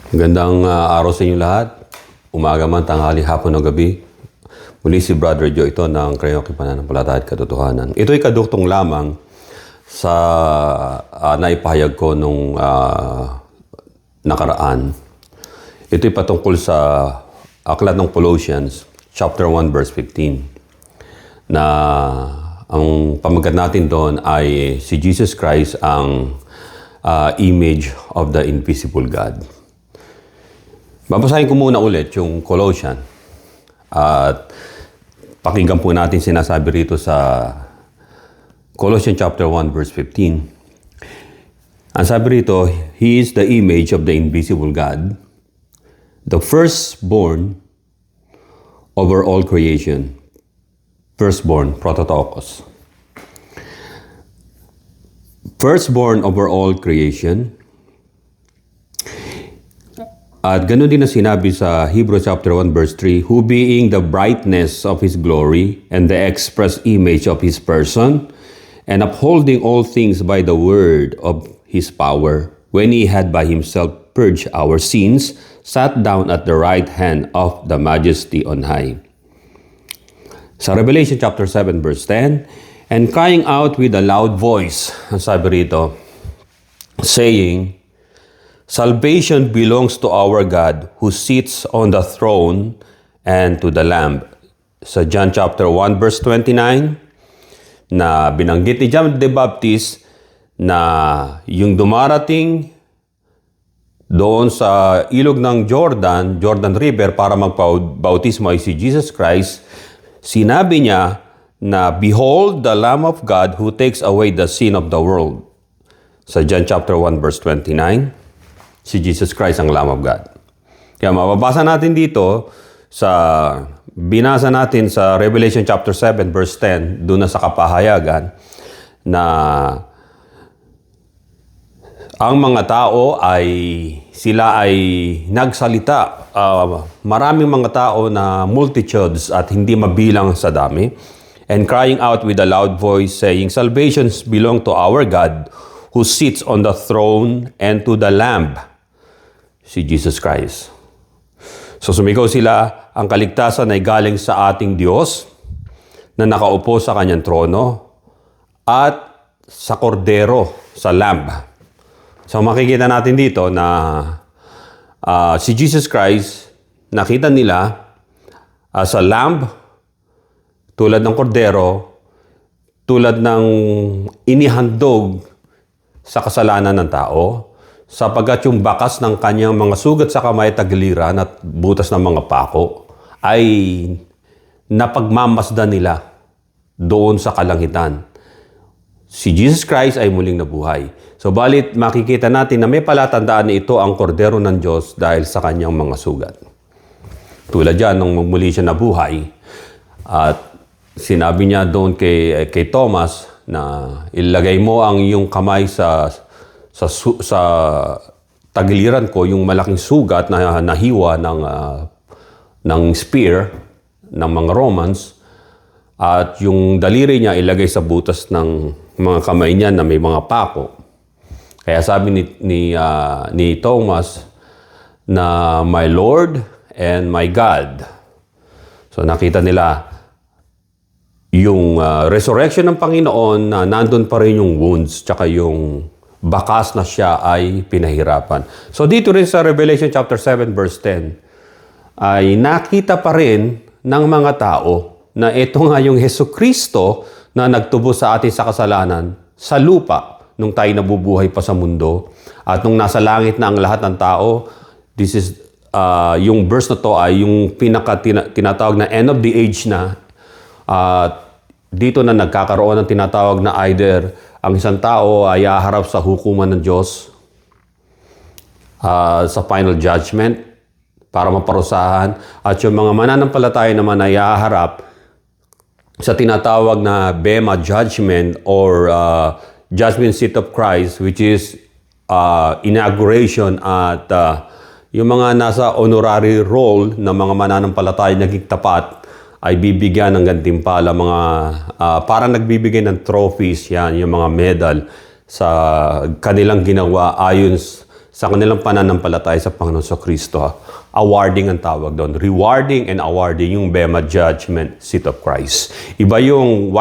Gandang araw sa inyo lahat. Umaga man, tanghali, hapon o gabi. Muli si Brother Joe ito ng Kreyong Pananampalataya at Katotohanan. Ito'y kaduktong lamang sa naipahayag ko nung nakaraan. Ito'y patungkol sa aklat ng Colossians, chapter 1, verse 15. Na ang pamagat natin doon ay si Jesus Christ ang image of the invisible God. Babasahin ko muna ulit yung Colossians at pakinggan po natin sinasabi rito sa Colossians chapter 1 verse 15. Ang sabi rito, He is the image of the invisible God, the firstborn over all creation. Firstborn, prototokos. Firstborn over all creation. At ganoon din na sinabi sa Hebrews chapter 1 verse 3, who being the brightness of His glory and the express image of His person, and upholding all things by the word of His power, when He had by Himself purged our sins, sat down at the right hand of the Majesty on high. Sa Revelation chapter 7 verse 10, and crying out with a loud voice, ang sabi rito, saying, salvation belongs to our God who sits on the throne and to the Lamb. Sa John chapter 1 verse 29, na binanggit ni John the Baptist na yung dumarating doon sa ilog ng Jordan River para magpabautismo ay si Jesus Christ, sinabi niya na behold the Lamb of God who takes away the sin of the world. Sa John chapter 1 verse 29, si Jesus Christ ang Lamb of God. Kaya mababasa natin dito binasa natin sa Revelation chapter 7 verse 10, doon na sa kapahayagan na ang mga tao sila ay nagsalita. Maraming mga tao na multitudes at hindi mabilang sa dami. And crying out with a loud voice saying, salvations belong to our God who sits on the throne and to the Lamb. Si Jesus Christ. So sumigaw sila, ang kaligtasan ay galing sa ating Diyos na nakaupo sa kanyang trono at sa kordero, sa Lamb. So makikita natin dito na si Jesus Christ, nakita nila as a Lamb, tulad ng kordero, tulad ng inihandog sa kasalanan ng tao, sapagkat yung bakas ng kanyang mga sugat sa kamay at tagiliran at butas ng mga pako ay napagmamasdan nila doon sa kalangitan. Si Jesus Christ ay muling nabuhay. So balit makikita natin na may palatandaan na ito ang kordero ng Diyos dahil sa kanyang mga sugat. Tulad yan, nung muli siya nabuhay at sinabi niya doon kay Thomas na ilagay mo ang iyong kamay sa tagiliran ko, yung malaking sugat na nahiwa ng spear ng mga Romans, at yung daliri niya ilagay sa butas ng mga kamay niya na may mga pako. Kaya sabi ni Thomas na my Lord and my God. So nakita nila yung resurrection ng Panginoon na nandun pa rin yung wounds tsaka yung bakas na siya ay pinahirapan. So dito rin sa Revelation chapter 7 verse 10 ay nakita pa rin ng mga tao na ito nga yung Jesucristo na nagtubos sa atin sa kasalanan sa lupa nung tayo nabubuhay pa sa mundo at nung nasa langit na ang lahat ng tao. This is yung verse na to ay yung tinatawag na end of the age na. Dito na nagkakaroon ng tinatawag na either ang isang tao ay haharap sa hukuman ng Diyos sa final judgment para maparusahan, at yung mga mananampalataya naman ay haharap sa tinatawag na Bema judgment or judgment seat of Christ, which is inauguration at yung mga nasa honorary role na mga mananampalataya naging tapat ay bibigyan ng gantimpala, parang nagbibigay ng trophies yan, yung mga medal sa kanilang ginawa ayon sa kanilang pananampalataya sa Panginoon sa Kristo. Awarding ang tawag doon. Rewarding and awarding yung Bema Judgment Seat of Christ. Iba yung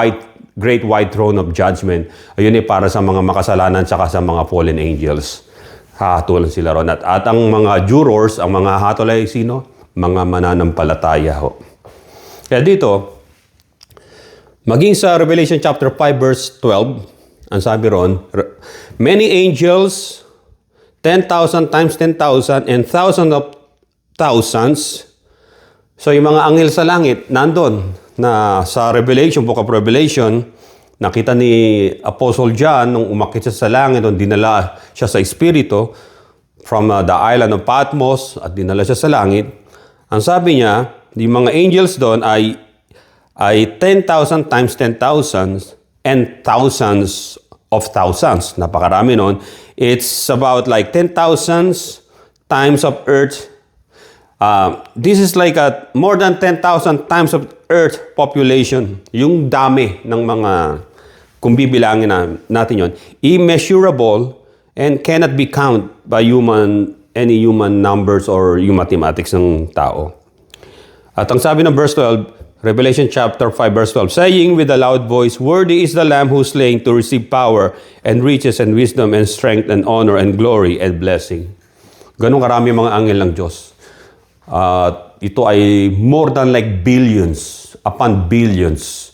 Great White Throne of Judgment. Ayun para sa mga makasalanan tsaka sa mga fallen angels. Hahatulan sila ron. At ang mga jurors, ang mga hatol ay sino? Mga mananampalataya ho. Kaya dito, maging sa Revelation chapter 5 verse 12, ang sabi ron, many angels, 10,000 times 10,000 and thousands of thousands. So yung mga anghel sa langit, nandun na sa Revelation, Book of Revelation, nakita ni Apostle John nung umakyat siya sa langit, nung dinala siya sa Espiritu from the island of Patmos at dinala siya sa langit. Ang sabi niya, yung mga angels doon ay 10,000 times 10,000 and thousands of thousands. Napakarami noon. It's about like 10,000 times of earth. This is like more than 10,000 times of earth population. Yung dami ng mga, kung bibilangin natin yon, immeasurable and cannot be counted by any human numbers or yung mathematics ng tao. At ang sabi ng verse 12, Revelation chapter 5 verse 12, saying with a loud voice, worthy is the Lamb who slain to receive power and riches and wisdom and strength and honor and glory and blessing. Ganun karami mga anghel ng Diyos. Ito ay more than like billions upon billions,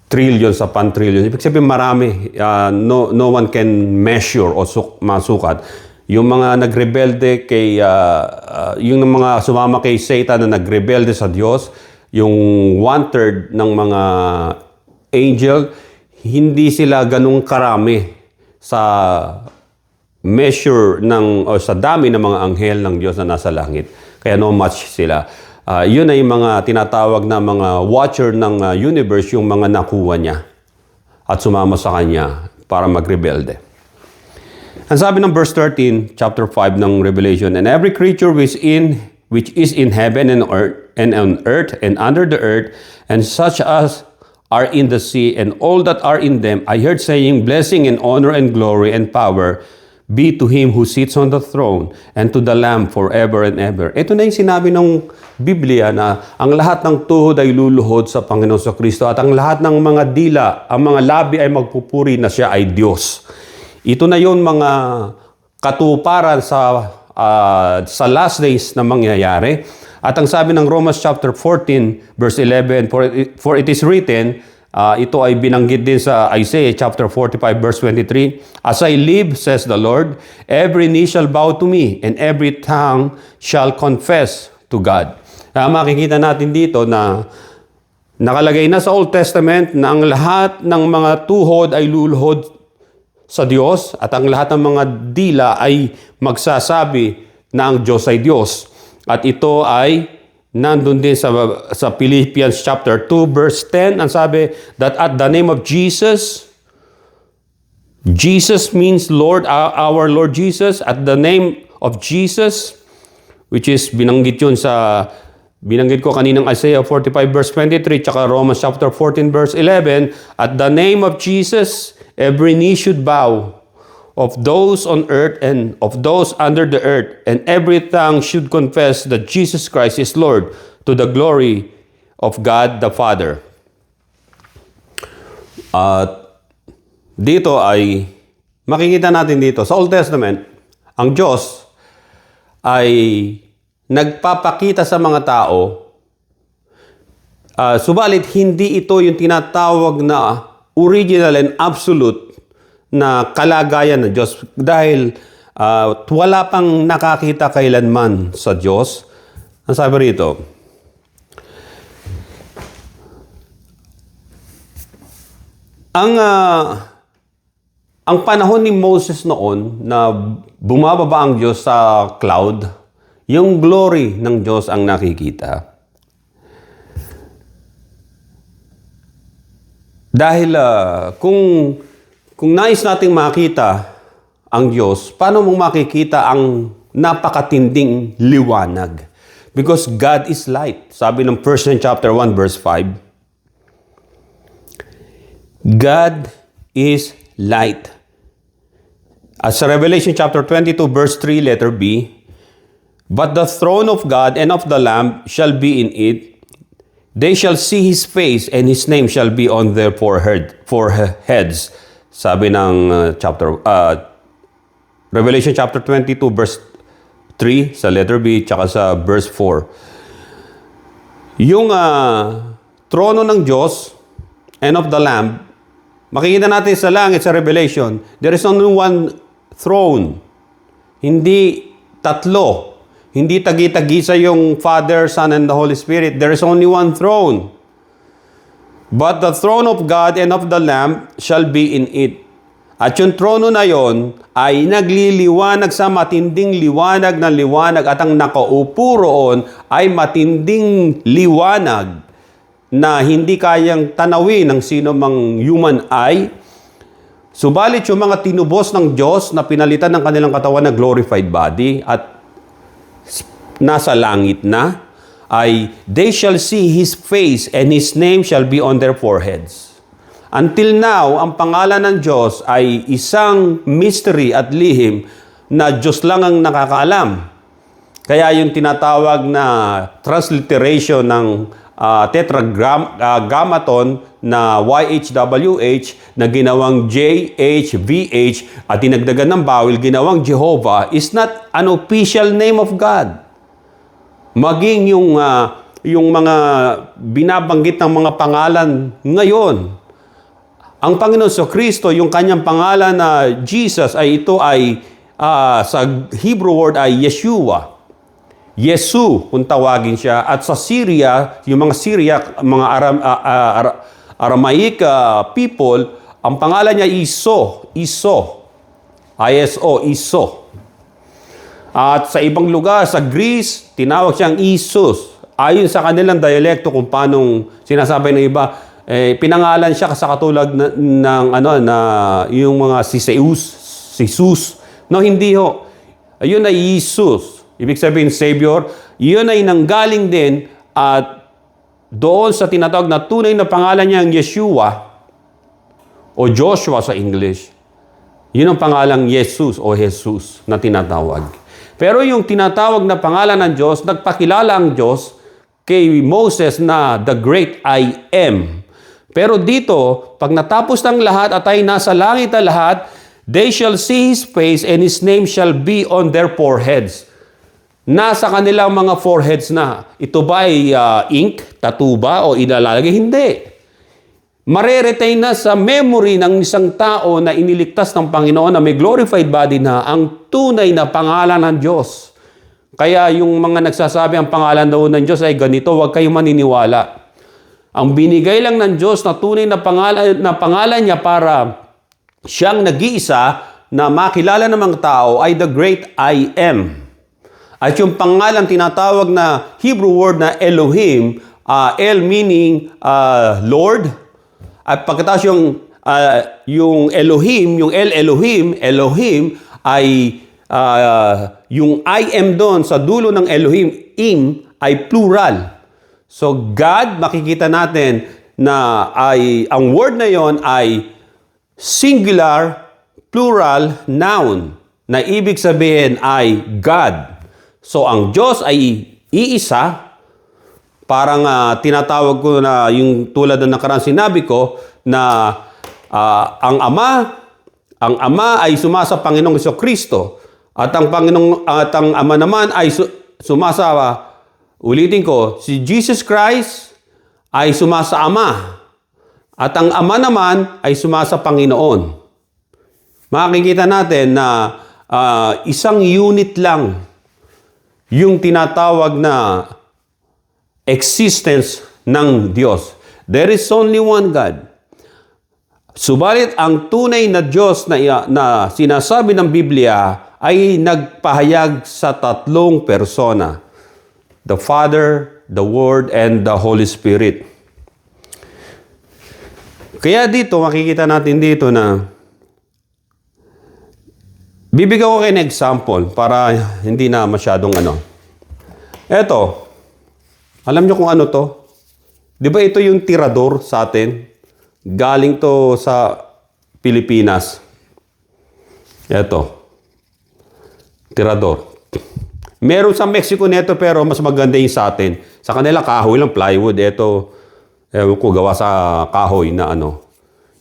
trillions upon trillions. Ibig sabihin marami. No one can measure o masukat. Yung mga nagrebelde kay, yung mga sumama kay Satan na nagrebelde sa Diyos, yung 1/3 ng mga angel, hindi sila ganung karami sa measure o sa dami ng mga anghel ng Diyos na nasa langit. Kaya no match sila. Yun ay mga tinatawag na mga watcher ng universe, yung mga nakuha niya at sumama sa kanya para magrebelde. Ang sabi ng verse 13, chapter 5 ng Revelation, and every creature which is in heaven and on earth and under the earth, and such as are in the sea, and all that are in them, I heard saying, blessing and honor and glory and power be to him who sits on the throne and to the Lamb forever and ever. Ito na yung sinabi ng Biblia na ang lahat ng tuhod ay luluhod sa Panginoon sa Kristo at ang lahat ng mga dila, ang mga labi ay magpupuri na siya ay Diyos. Ito na yon mga katuparan sa last days na mangyayari. At ang sabi ng Romans chapter 14 verse 11, for it is written, ito ay binanggit din sa Isaiah chapter 45 verse 23, as I live, says the Lord, every knee shall bow to me, and every tongue shall confess to God. Makikita natin dito na nakalagay na sa Old Testament na ang lahat ng mga tuhod ay luluhod sa Diyos at ang lahat ng mga dila ay magsasabi na ang Diyos ay Diyos. At ito ay nandun din sa Philippians chapter 2 verse 10. Ang sabi that at the name of Jesus, Jesus means Lord, our Lord Jesus. At the name of Jesus, which is binanggit ko kaninang Isaiah 45 verse 23 tsaka Romans chapter 14 verse 11, at the name of Jesus, every knee should bow, of those on earth and of those under the earth, and every tongue should confess that Jesus Christ is Lord, to the glory of God the Father. Dito ay makikita natin dito sa Old Testament, ang Diyos ay nagpapakita sa mga tao, subalit hindi ito yung tinatawag na original and absolute na kalagayan ng Diyos dahil wala pang nakakita kailanman sa Diyos. Ang sabi rito, ang panahon ni Moses noon na bumababa ang Diyos sa cloud, yung glory ng Diyos ang nakikita. Dahil kung nais nating makita ang Diyos, paano mong makikita ang napakatinding liwanag? Because God is light. Sabi ng 1 John chapter 1 verse 5, God is light. As sa Revelation chapter 22 verse 3 letter B, but the throne of God and of the Lamb shall be in it. They shall see His face and His name shall be on their foreheads. Sabi ng Revelation chapter 22 verse 3 sa letter B tsaka sa verse 4. Yung trono ng Diyos and of the Lamb, makikita natin sa langit sa Revelation, there is only one throne. Hindi tatlo. Hindi tagi-tagisa yung Father, Son, and the Holy Spirit. There is only one throne. But the throne of God and of the Lamb shall be in it. At yung trono na yon ay nagliliwanag sa matinding liwanag na liwanag at ang nakaupo roon ay matinding liwanag na hindi kayang tanawin ng sino mang human eye. Subalit yung mga tinubos ng Diyos na pinalitan ng kanilang katawan na glorified body at nasa langit na, ay they shall see His face and His name shall be on their foreheads. Until now, ang pangalan ng Diyos ay isang mystery at lihim na Diyos lang ang nakakaalam. Kaya yung tinatawag na transliteration ng tetragrammaton na YHWH na ginawang JHVH at dinagdagan ng vowel, ginawang Jehovah, is not an official name of God. Maging yung mga binabanggit ng mga pangalan ngayon. Ang Panginoon sa Kristo, yung kanyang pangalan na Jesus ito ay sa Hebrew word ay Yeshua. Yesu kung tawagin siya. At sa Syria, yung mga Syriac, mga Aramaic people, ang pangalan niya Iso. ISO. At sa ibang lugar, sa Greece, tinawag siyang Isus. Ayon sa kanilang dialekto kung paano sinasabi ng iba, pinangalan siya sa katulad yung mga si Jesus. No, hindi ho. Ayun ay Isus. Ibig sabihin, Savior. Yun ay nanggaling din at doon sa tinatawag na tunay na pangalan niya ang Yeshua o Joshua sa English. Yun ang pangalang Jesus o Jesus na tinatawag. Pero yung tinatawag na pangalan ng Diyos, nagpakilala ang Diyos kay Moses na the great I am. Pero dito, pag natapos ng lahat at ay nasa langit na lahat, they shall see His face and His name shall be on their foreheads. Nasa kanilang mga foreheads na. Ito ba ay ink, tattoo ba o inalalagay? Hindi. Mareretain na sa memory ng isang tao na iniligtas ng Panginoon na may glorified body na ang tunay na pangalan ng Diyos. Kaya yung mga nagsasabi ang pangalan daw ng Diyos ay ganito, huwag kayong maniniwala. Ang binigay lang ng Diyos na tunay na pangalan niya para siyang nag-iisa na makilala ng mga tao ay the great I am. At yung pangalan tinatawag na Hebrew word na Elohim, El meaning Lord. At pagkatapos yung Elohim, yung El Elohim ay yung I am doon sa dulo ng Elohim, im ay plural. So God, makikita natin na ang word na yon ay singular, plural, noun na ibig sabihin ay God. So ang Diyos ay iisa. Parang tinatawag ko na yung tulad ng nakaraan sinabi ko na ang Ama ay sumasa Panginoong Jesucristo at ang Ama naman ay sumasa ulitin ko, si Jesus Christ ay sumasa Ama at ang Ama naman ay sumasa Panginoon. Makikita natin na isang unit lang yung tinatawag na existence ng Diyos. There is only one God. Subalit ang tunay na Diyos na sinasabi ng Biblia ay nagpahayag sa tatlong persona. The Father, the Word, and the Holy Spirit. Kaya dito, makikita natin dito na bibigyan ko kayo ng example para hindi na masyadong Eto, alam nyo kung ano to? Di ba ito yung tirador sa atin? Galing to sa Pilipinas. Eto, tirador. Meron sa Mexico nito pero mas maganda yung sa atin. Sa kanila kahoy lang, plywood. Eto, ewan ko, gawa sa kahoy na ano.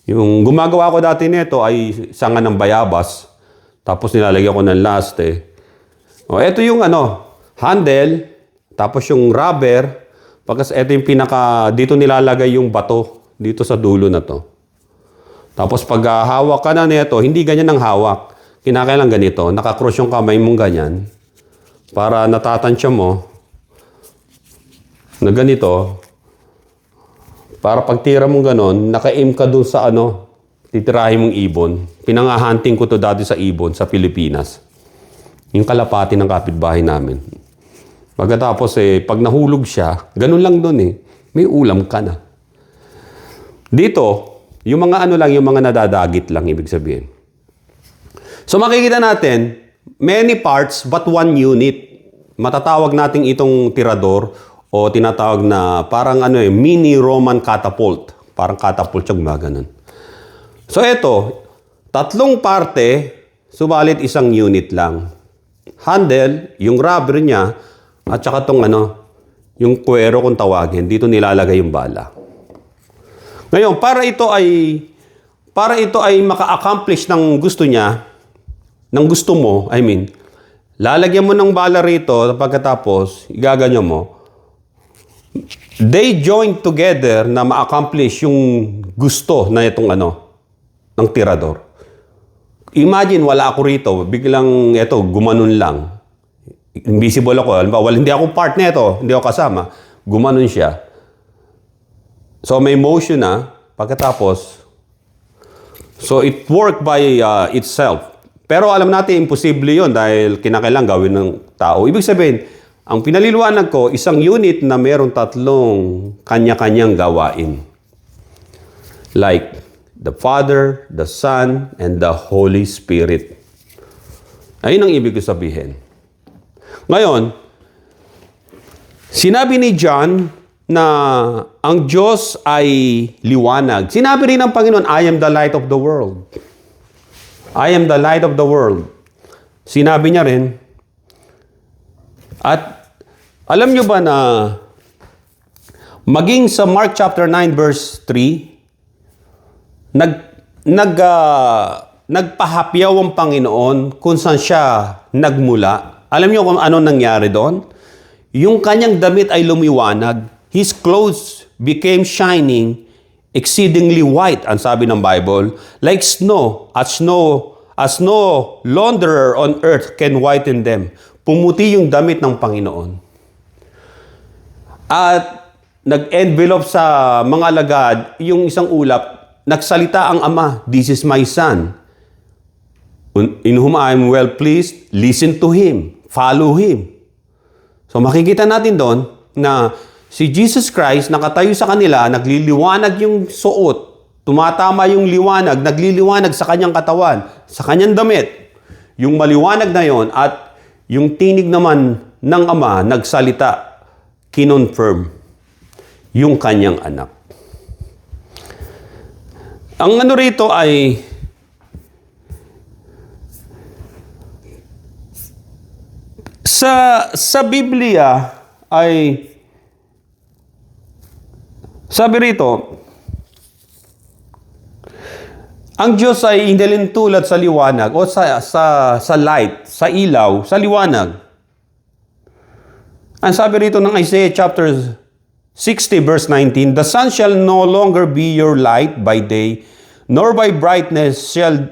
Yung gumagawa ko dati nito ay sanga ng bayabas. Tapos nilalagyan ko ng laste. O, eto yung ano, handle. Tapos yung rubber. Pagkas eto yung dito nilalagay yung bato. Dito sa dulo na to. Tapos pag hawak ka na nito, hindi ganyan ang hawak. Kinakailangan ganito. Nakakross yung kamay mong ganyan. Para natatansya mo na ganito. Para pag tira mong ganon, naka-aim ka dun sa ano, titirahin mong ibon. Pinangahunting ko to dati sa ibon sa Pilipinas. Yung kalapati ng kapitbahay namin. Pagkatapos pag nahulog siya, ganun lang dun may ulam ka na. Dito, yung mga ano lang, yung mga nadadagit lang, ibig sabihin. So makikita natin, many parts but one unit. Matatawag natin itong tirador o tinatawag na parang mini Roman catapult. Parang catapult siya gumaganon. So ito, tatlong parte, subalit isang unit lang. Handle, yung rubber niya, at saka itong yung kuwero kung tawagin, dito nilalagay yung bala. Ngayon, para ito ay maka-accomplish ng gusto niya, ng gusto mo, lalagyan mo ng bala rito, pagkatapos, igaganyan mo, they join together na ma-accomplish yung gusto na itong ng tirador. Imagine, wala ako rito, biglang gumanon lang. Invisible ako, halimbawa, hindi ako part nito, hindi ako kasama, gumanon siya. So may motion na, pagkatapos, so it worked by itself. Pero alam natin, imposible yun dahil kinakailangan gawin ng tao. Ibig sabihin, ang pinaliliwanag ko, isang unit na mayroong tatlong kanya-kanyang gawain. Like the Father, the Son, and the Holy Spirit. Ayun ang ibig ko sabihin. Ngayon, sinabi ni John na ang Diyos ay liwanag. Sinabi rin ng Panginoon, I am the light of the world. I am the light of the world. Sinabi niya rin. At alam niyo ba na maging sa Mark chapter 9 verse 3, nagpahapyaw ang Panginoon kung saan siya nagmula. Alam niyo kung ano nangyari doon? Yung kanyang damit ay lumiwanag. His clothes became shining, exceedingly white, ang sabi ng Bible, like snow, as no launderer on earth can whiten them. Pumuti yung damit ng Panginoon. At nag-envelope sa mga alagad, yung isang ulap, nagsalita ang Ama, this is my Son, in whom I am well pleased, listen to Him, follow Him. So makikita natin doon na si Jesus Christ, nakatayo sa kanila, nagliliwanag yung suot, tumatama yung liwanag, nagliliwanag sa kanyang katawan, sa kanyang damit. Yung maliwanag na yon at yung tinig naman ng Ama, nagsalita, kinonfirm yung kanyang anak. Ang rito ay sa Biblia ay sabi rito, ang Diyos ay hindi tulad sa liwanag o sa light, sa ilaw, sa liwanag. Ang sabi rito ng Isaiah chapter 60 verse 19, the sun shall no longer be your light by day, nor by brightness shall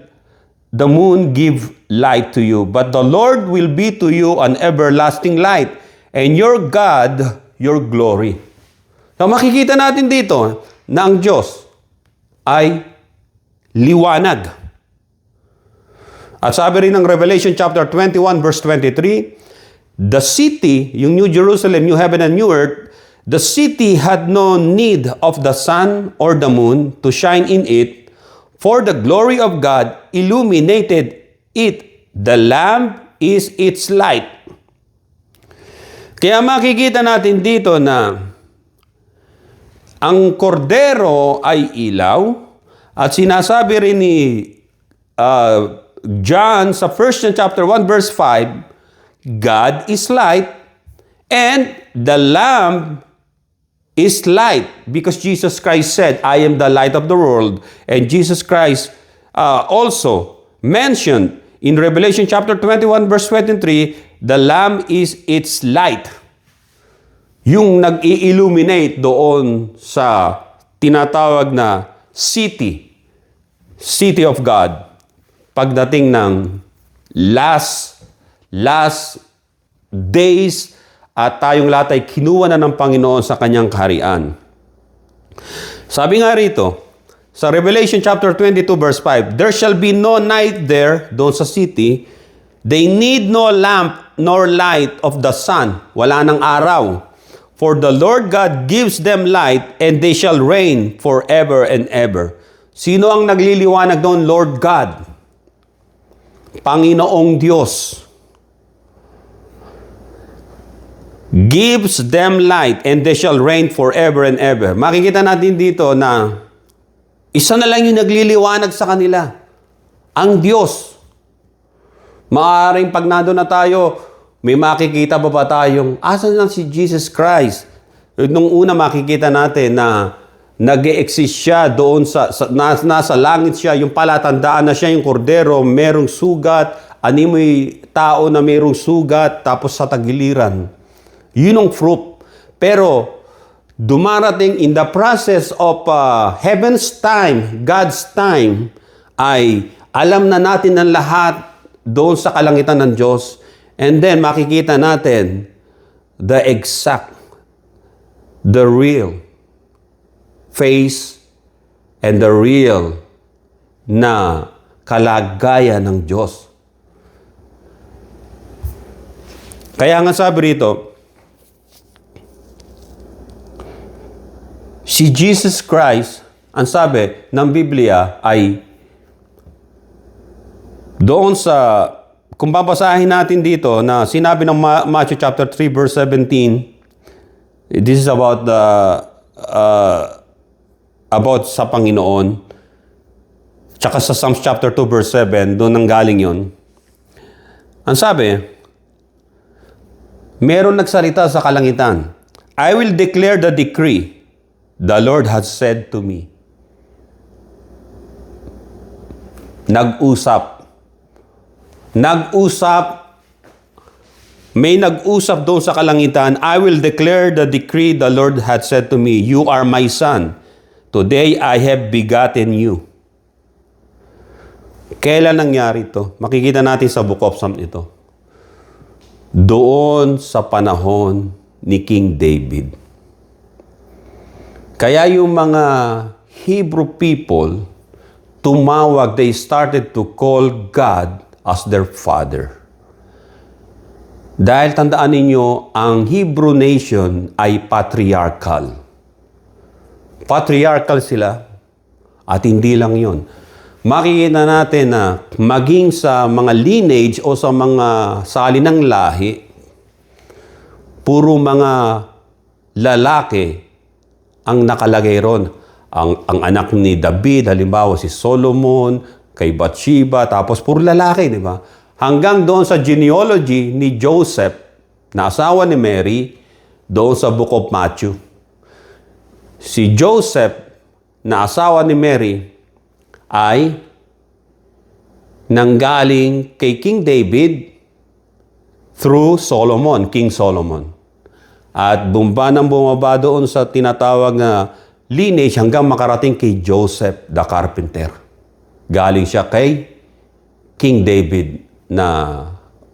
the moon give light to you. But the Lord will be to you an everlasting light, and your God your glory. So makikita natin dito na ang Diyos ay liwanag. At sabi rin ng Revelation chapter 21 verse 23, the city, yung New Jerusalem, New Heaven and New Earth, the city had no need of the sun or the moon to shine in it, for the glory of God illuminated it. The Lamb is its light. Kaya makikita natin dito na ang kordero ay ilaw at sinasabi rin ni John sa 1 John chapter 1 verse 5, God is light and the Lamb is light because Jesus Christ said, I am the light of the world. And Jesus Christ also mentioned in Revelation chapter 21 verse 23, the Lamb is its light. Yung nag-i-illuminate doon sa tinatawag na city of God, pagdating ng last days at tayong lahat ay kinuha na ng Panginoon sa kanyang kaharian. Sabi nga rito, sa Revelation chapter 22 verse 5, there shall be no night there, doon sa city, they need no lamp nor light of the sun. Wala ng araw. For the Lord God gives them light and they shall reign forever and ever. Sino ang nagliliwanag doon? Lord God. Panginoong Diyos. Gives them light and they shall reign forever and ever. Makikita natin dito na isa na lang yung nagliliwanag sa kanila. Ang Diyos. Maaaring pag nandun na tayo, may makikita pa ba tayong, asan lang si Jesus Christ? Nung una makikita natin na nag-e-exist siya doon nasa langit siya, yung palatandaan na siya yung kordero, merong sugat, animoy tao na merong sugat, tapos sa tagiliran. Yun ang fruit. Pero dumarating in the process of heaven's time, God's time, ay alam na natin ng lahat doon sa kalangitan ng Diyos. And then makikita natin the exact, the real face and the real na kalagayan ng Diyos. Kaya nga sabi rito, si Jesus Christ, ang sabi ng Biblia ay doon sa, kung babasahin natin dito na sinabi ng Matthew chapter 3 verse 17, this is about sa Panginoon. Tsaka sa Psalms chapter 2 verse 7, doon nanggaling yon. Ang sabi, meron nagsalita sa kalangitan, I will declare the decree the Lord has said to me. May nag-usap doon sa kalangitan, I will declare the decree the Lord had said to me, you are my son. Today I have begotten you. Kailan nangyari ito? Makikita natin sa Book of Psalms ito. Doon sa panahon ni King David. Kaya yung mga Hebrew people, tumawag, they started to call God as their father. Dahil tandaan ninyo, ang Hebrew nation ay patriarchal. Patriarchal sila at hindi lang yon. Makikita natin na maging sa mga lineage o sa mga salinang lahi, puro mga lalaki ang nakalagay ron. Ang anak ni David, halimbawa si Solomon, kay Bathsheba, tapos puro lalaki, di ba? Hanggang doon sa genealogy ni Joseph, na asawa ni Mary, doon sa Book of Matthew. Si Joseph, na asawa ni Mary, ay nanggaling kay King David through Solomon, King Solomon. At bumaba doon sa tinatawag na lineage hanggang makarating kay Joseph the carpenter. Galing siya kay King David na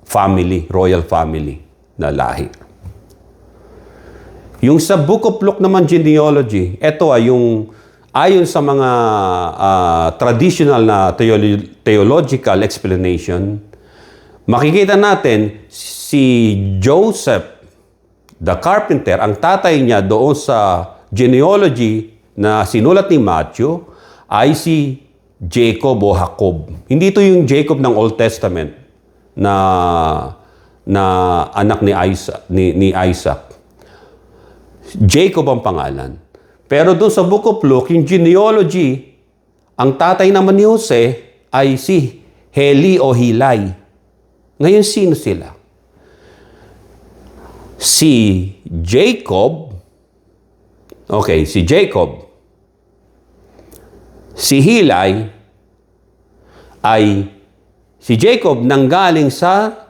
family, royal family na lahi. Yung sa Book of Luke naman genealogy, ito ay yung ayon sa mga traditional na theological explanation, makikita natin si Joseph the carpenter, ang tatay niya doon sa genealogy na sinulat ni Matthew ay si Jacob o Jacob. Hindi ito yung Jacob ng Old Testament na anak ni Isaac. Jacob ang pangalan. Pero doon sa Book of Luke, yung genealogy, ang tatay naman ni Jose ay si Heli o Hilay. Ngayon, sino sila? Si Jacob, si Jacob, si Hilay, si Jacob nanggaling sa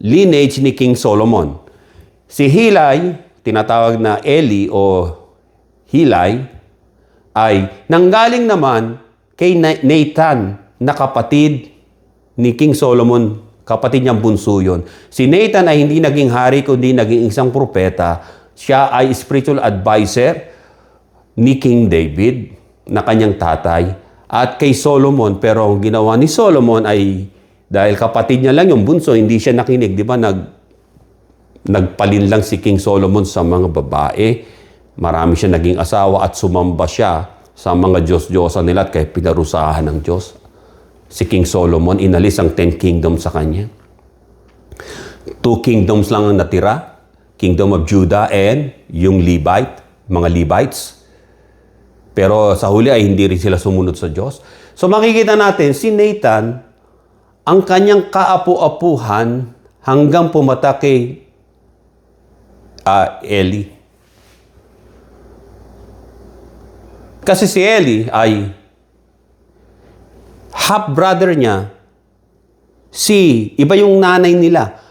lineage ni King Solomon. Si Hilay, tinatawag na Eli o Hilay, ay nanggaling naman kay Nathan na kapatid ni King Solomon, kapatid niyang bunso yun. Si Nathan ay hindi naging hari kundi naging isang propeta. Siya ay spiritual advisor ni King David na kanyang tatay at kay Solomon. Pero ang ginawa ni Solomon ay dahil kapatid niya lang yung bunso, hindi siya nakinig. Di ba nagpalin lang si King Solomon sa mga babae. Marami siya naging asawa at sumamba siya sa mga Diyos-Diyosan nila at kaya pinarusahan ng Diyos. Si King Solomon, inalis ang 10 kingdoms sa kanya. 2 kingdoms lang ang natira. Kingdom of Judah and yung mga Levites. Pero sa huli ay hindi rin sila sumunod sa Diyos. So makikita natin, si Nathan, ang kanyang kaapu-apuhan hanggang pumata kay Eli. Kasi si Eli ay half-brother niya, iba yung nanay nila,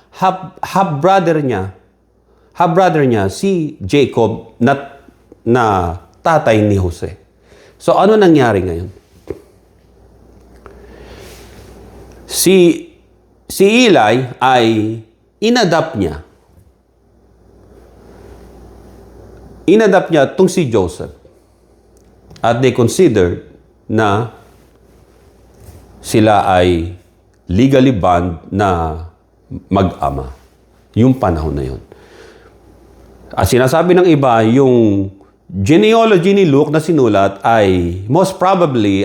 half-brother niya, si Jacob na tatay ni Jose. So ano nangyari ngayon? Si Eli ay inadapt niya itong si Joseph. At they considered na sila ay legally bound na mag-ama. Yung panahon na yun. At sinasabi ng iba, yung genealogy ni Luke na sinulat ay most probably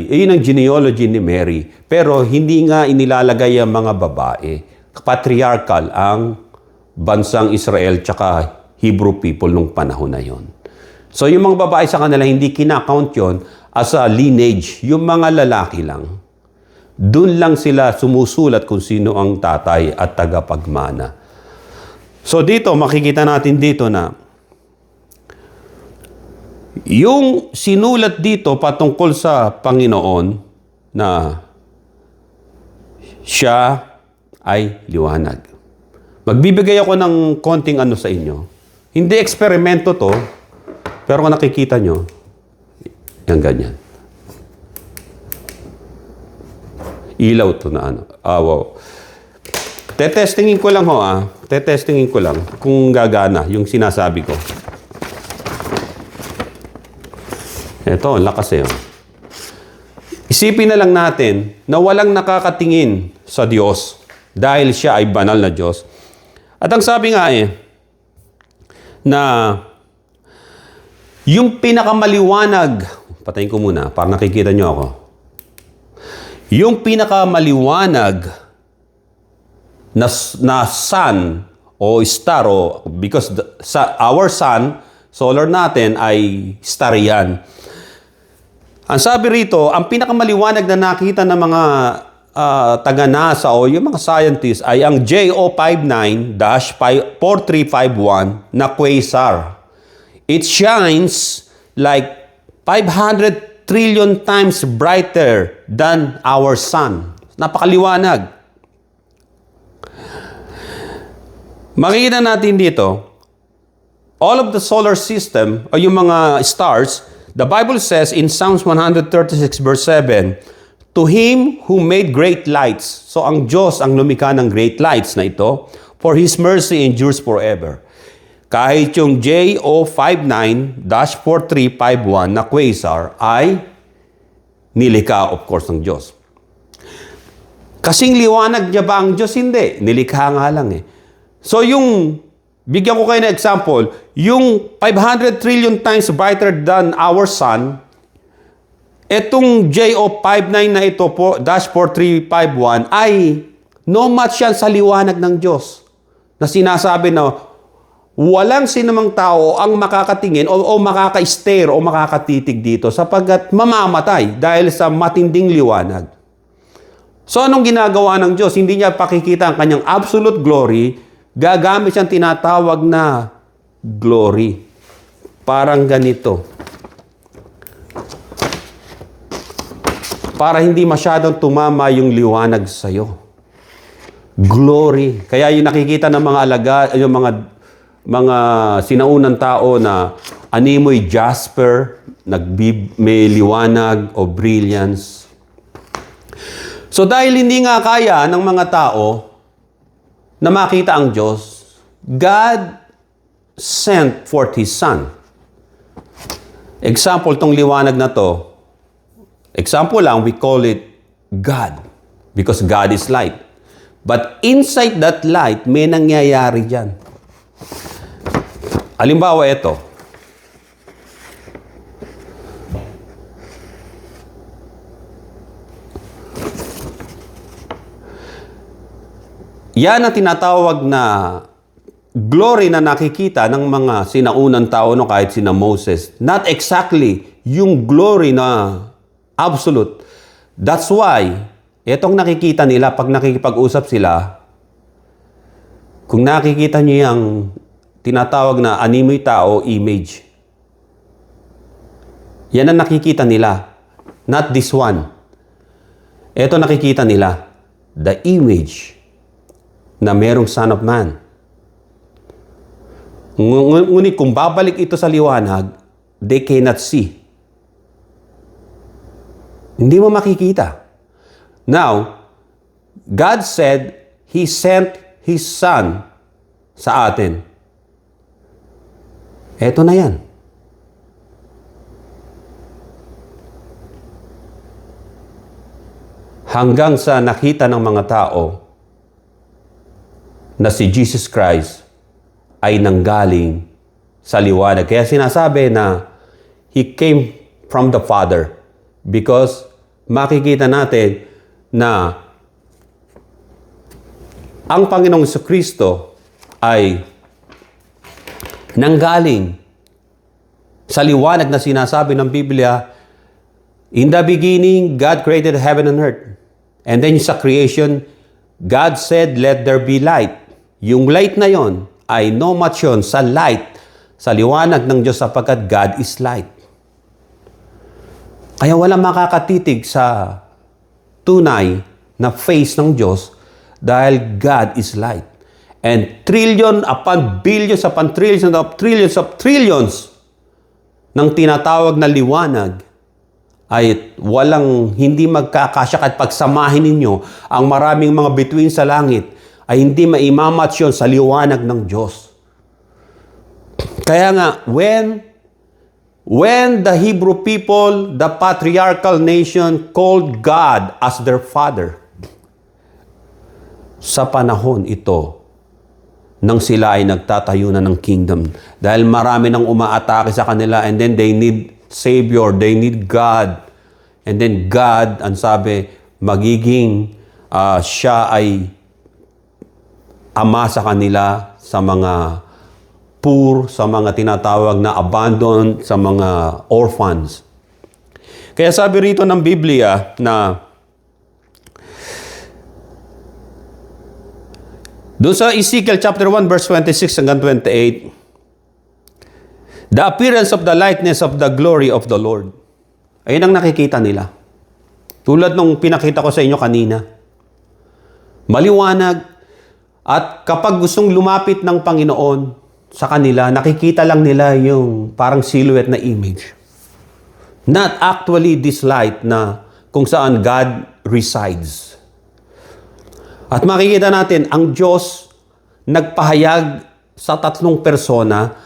yun ang genealogy ni Mary. Pero hindi nga inilalagay ang mga babae. Patriarchal ang bansang Israel tsaka Hebrew people nung panahon na yon. So yung mga babae sa kanila, hindi kinakount yon as a lineage. Yung mga lalaki lang. Doon lang sila sumusulat kung sino ang tatay at tagapagmana. So dito, makikita natin dito na yung sinulat dito patungkol sa Panginoon na siya ay liwanag. Magbibigay ako ng konting sa inyo. Hindi eksperimento to, pero kung nakikita nyo, yan ganyan. Ilaw to na wow. Tetestingin ko lang Tetestingin ko lang kung gagana yung sinasabi ko. Ito, lakas Isipin na lang natin na walang nakakatingin sa Diyos dahil siya ay banal na Diyos. At ang sabi nga na yung pinakamaliwanag, patayin ko muna para nakikita nyo ako. Yung pinakamaliwanag na sun o star, because our sun, solar natin ay star yan. Ang sabi rito, ang pinakamaliwanag na nakita ng mga taga-NASA o yung mga scientists ay ang JO59-4351 na quasar. It shines like 500 trillion times brighter than our sun. Napakaliwanag. Makikita natin dito, all of the solar system o yung mga stars, the Bible says in Psalms 136 verse 7, to Him who made great lights. So ang Diyos ang lumikha ng great lights na ito, for His mercy endures forever. Kahit yung JO59-4351 na quasar ay nilikha of course ng Diyos. Kasing liwanag niya ba ang Diyos? Hindi. Nilikha nga lang So yung, bigyan ko kayo ng example, yung 500 trillion times brighter than our sun, etong JO59 na ito po, -4351, ay no match yan sa liwanag ng Diyos. Na sinasabi na walang sinumang tao ang makakatingin o makaka-stare o makakatitig dito sapagkat mamamatay dahil sa matinding liwanag. So anong ginagawa ng Diyos? Hindi niya pakikita ang kanyang absolute glory, gagamit siyang tinatawag na glory. Parang ganito. Para hindi masyadong tumama yung liwanag sa'yo. Glory. Kaya yung nakikita ng mga yung mga sinaunang tao na animoy jasper, may liwanag o brilliance. So dahil hindi nga kaya ng mga tao na makita ang Diyos, God sent forth His Son. Example tong liwanag na to. Example lang, we call it God. Because God is light. But inside that light, may nangyayari dyan. Halimbawa, ito. Yan ang tinatawag na glory na nakikita ng mga sinaunang tao, no, kahit sina Moses. Not exactly yung glory na absolute. That's why, etong nakikita nila, pag nakikipag-usap sila, kung nakikita niyo yung tinatawag na animoy tao, image. Yan ang nakikita nila. Not this one. Eto nakikita nila. The image na merong Son of Man. Ngunit kung babalik ito sa liwanag, they cannot see. Hindi mo makikita. Now, God said He sent His Son sa atin. Eto na yan. Hanggang sa nakita ng mga tao na si Jesus Christ ay nanggaling sa liwanag. Kaya sinasabi na He came from the Father because makikita natin na ang Panginoong Jesucristo ay nanggaling sa liwanag na sinasabi ng Biblia, in the beginning, God created heaven and earth. And then sa creation, God said, let there be light. Yung light na yon ay no match yun sa light, sa liwanag ng Diyos sapagkat God is light. Kaya walang makakatitig sa tunay na face ng Diyos dahil God is light. And trillion upon billions upon trillions of trillions ng tinatawag na liwanag ay walang hindi magkakasya at pagsamahin ninyo ang maraming mga bituin sa langit ay hindi maimamatch yun sa liwanag ng Diyos. Kaya nga, when the Hebrew people, the patriarchal nation, called God as their Father, sa panahon ito, nang sila ay nagtatayo na ng kingdom. Dahil marami nang umaatake sa kanila and then they need Savior, they need God. And then God, ang sabi, magiging siya ay ama sa kanila, sa mga poor, sa mga tinatawag na abandoned, sa mga orphans. Kaya sabi rito ng Biblia na doon sa Ezekiel chapter 1 verse 26 hanggang 28, the appearance of the likeness of the glory of the Lord. Ayun ang nakikita nila. Tulad nung pinakita ko sa inyo kanina. Maliwanag at kapag gustong lumapit ng Panginoon sa kanila, nakikita lang nila yung parang silhouette na image. Not actually this light na kung saan God resides. At makikita natin, ang Diyos nagpahayag sa tatlong persona.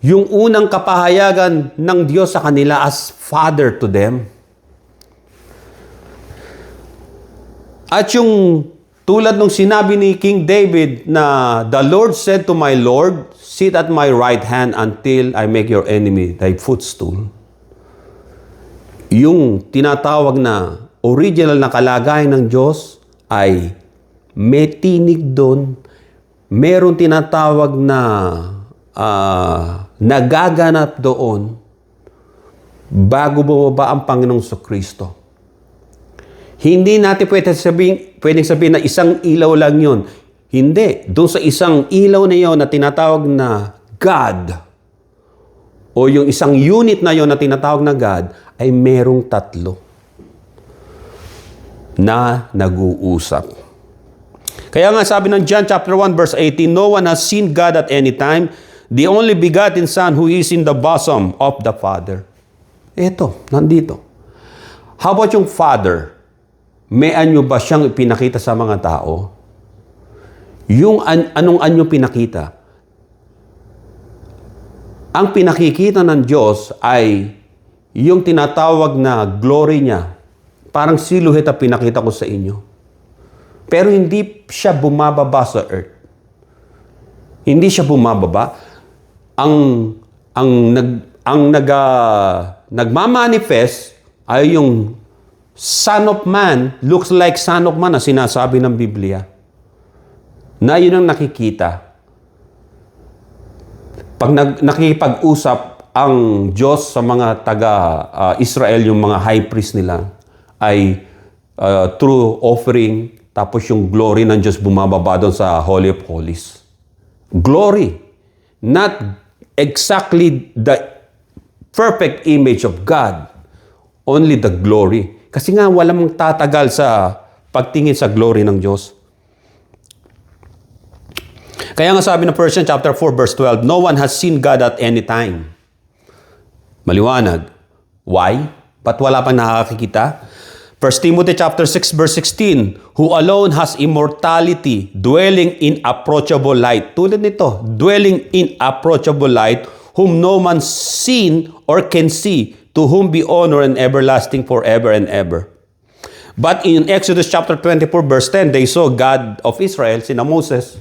Yung unang kapahayagan ng Diyos sa kanila as Father to them. At yung tulad nung sinabi ni King David na, the Lord said to my Lord, sit at my right hand until I make your enemy thy footstool. Yung tinatawag na original na kalagayan ng Diyos ay may tinig doon, meron tinatawag na nagaganap doon bago bumaba ang Panginoong Jesucristo. Hindi natin pwedeng sabihin na isang ilaw lang yun. Hindi. Doon sa isang ilaw na yun na tinatawag na God, o yung isang unit na yun na tinatawag na God, ay merong tatlo na nag-uusap. Kaya nga sabi ng John chapter 1 verse 18, no one has seen God at any time, the only begotten Son who is in the bosom of the Father. Eto, nandito. How about yung Father? May anyo ba siyang pinakita sa mga tao? Yung anong anyo pinakita? Ang pinakikita ng Diyos ay yung tinatawag na glory niya. Parang silhouette na pinakita ko sa inyo. Pero hindi siya bumababa sa earth. Hindi siya bumababa. Nagmamanifest ay yung Son of Man, looks like Son of Man na sinasabi ng Biblia. Na yun ang nakikita. Pag nakikipag-usap ang Diyos sa mga taga-Israel, yung mga high priest nila, ay through offering, tapos yung glory ng Diyos bumababa doon sa Holy of Holies. Glory. Not exactly the perfect image of God. Only the glory. Kasi nga walang tatagal sa pagtingin sa glory ng Diyos. Kaya nga sabi ng 1 chapter 4 verse 12, no one has seen God at any time. Maliwanag. Why? Ba't wala pang nakakakita? 1 Timothy chapter 6 verse 16, who alone has immortality, dwelling in approachable light. Tulad nito, dwelling in approachable light, whom no man seen or can see, to whom be honor and everlasting forever and ever. But in Exodus chapter 24 verse 10, they saw God of Israel, sina Moses.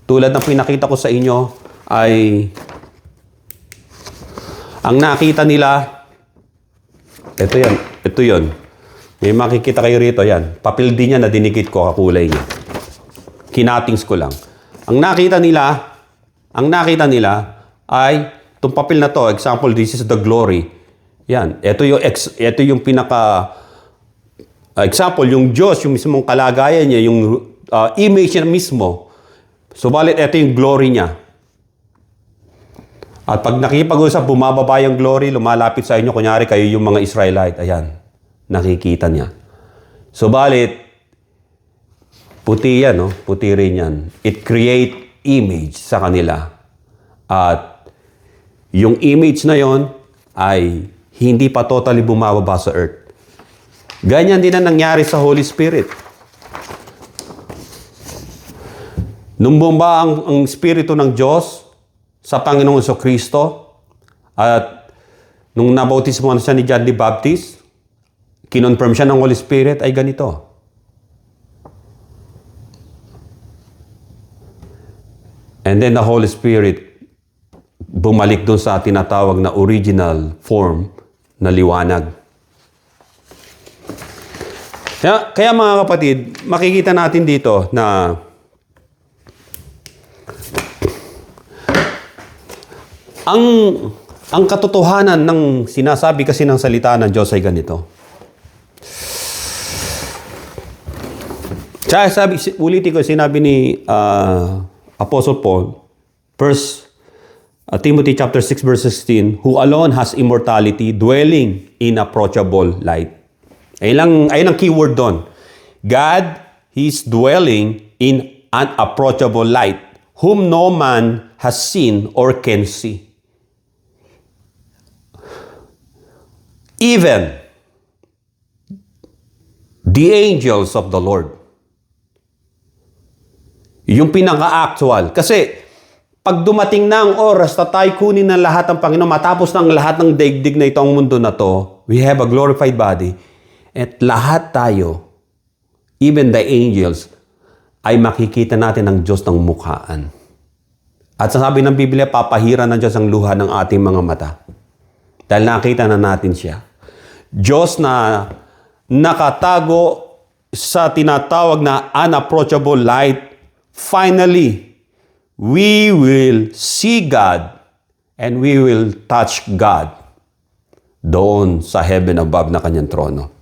Tulad ng pinakita ko sa inyo ay ang nakita nila, ito yun. May makikita kayo rito, yan. Papel din niya na dinikit ko, kakulay niya. Kinatings ko lang. Ang nakita nila ay itong papel na to, example, this is the glory. Yan. Ito yung pinaka example, yung Diyos, yung mismong kalagayan niya, yung image niya mismo. Subalit, ito yung glory niya. At pag nakikipag-usap, bumababa yung glory, lumalapit sa inyo, kunyari kayo yung mga Israelite. Ayan, nakikita niya. Subalit, puti yan, no? Puti rin yan. It create image sa kanila. At yung image na yon ay hindi pa totally bumababa sa earth. Ganyan din ang nangyari sa Holy Spirit. Nung bumaba ang Espiritu ng Diyos sa Panginoong Jesucristo at nung nabautismo na siya ni John the Baptist, kinonfirm siya ng Holy Spirit ay ganito. And then the Holy Spirit bumalik doon sa tinatawag na original form na liwanag. Kaya mga kapatid, makikita natin dito na ang katotohanan ng sinasabi kasi ng salita ng Diyos ay ganito. Kaya ulitin ko, sinabi ni Apostle Paul, 1 Timothy chapter 6 verse 16, who alone has immortality, dwelling in approachable light. Ayun ang keyword doon. God, He's dwelling in an approachable light, whom no man has seen or can see. Even the angels of the Lord. Yung pinaka-actual. Kasi, pag dumating na ang oras na tayo kunin ng lahat ng Panginoon, matapos ng lahat ng daigdig na ito, ang mundo na to, we have a glorified body, at lahat tayo, even the angels, ay makikita natin ang Diyos ng mukhaan. At sasabi ng Biblia, papahira ng Diyos ang luha ng ating mga mata. Dahil nakita na natin siya. Diyos na nakatago sa tinatawag na unapproachable light, finally, we will see God and we will touch God doon sa heaven above na kanyang trono.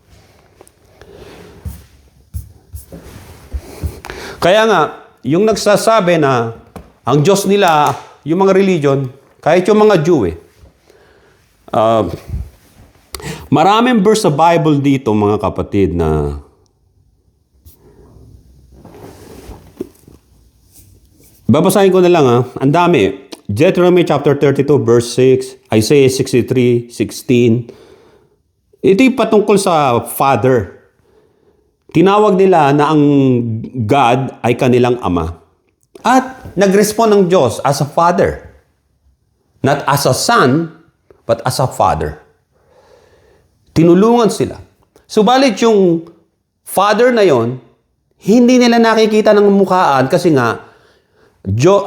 Kaya nga, yung nagsasabi na ang Diyos nila, yung mga religion, kahit yung mga Jew maraming verse sa Bible dito, mga kapatid, na babasahin ko na lang ang dami. Deuteronomy chapter 32 verse 6, Isaiah 63:16. Ito yung patungkol sa Father. Tinawag nila na ang God ay kanilang Ama. At nag-respond ng Diyos as a Father. Not as a Son, but as a Father. Tinulungan sila. Subalit yung Father na yon, hindi nila nakikita ng mukhaan kasi nga,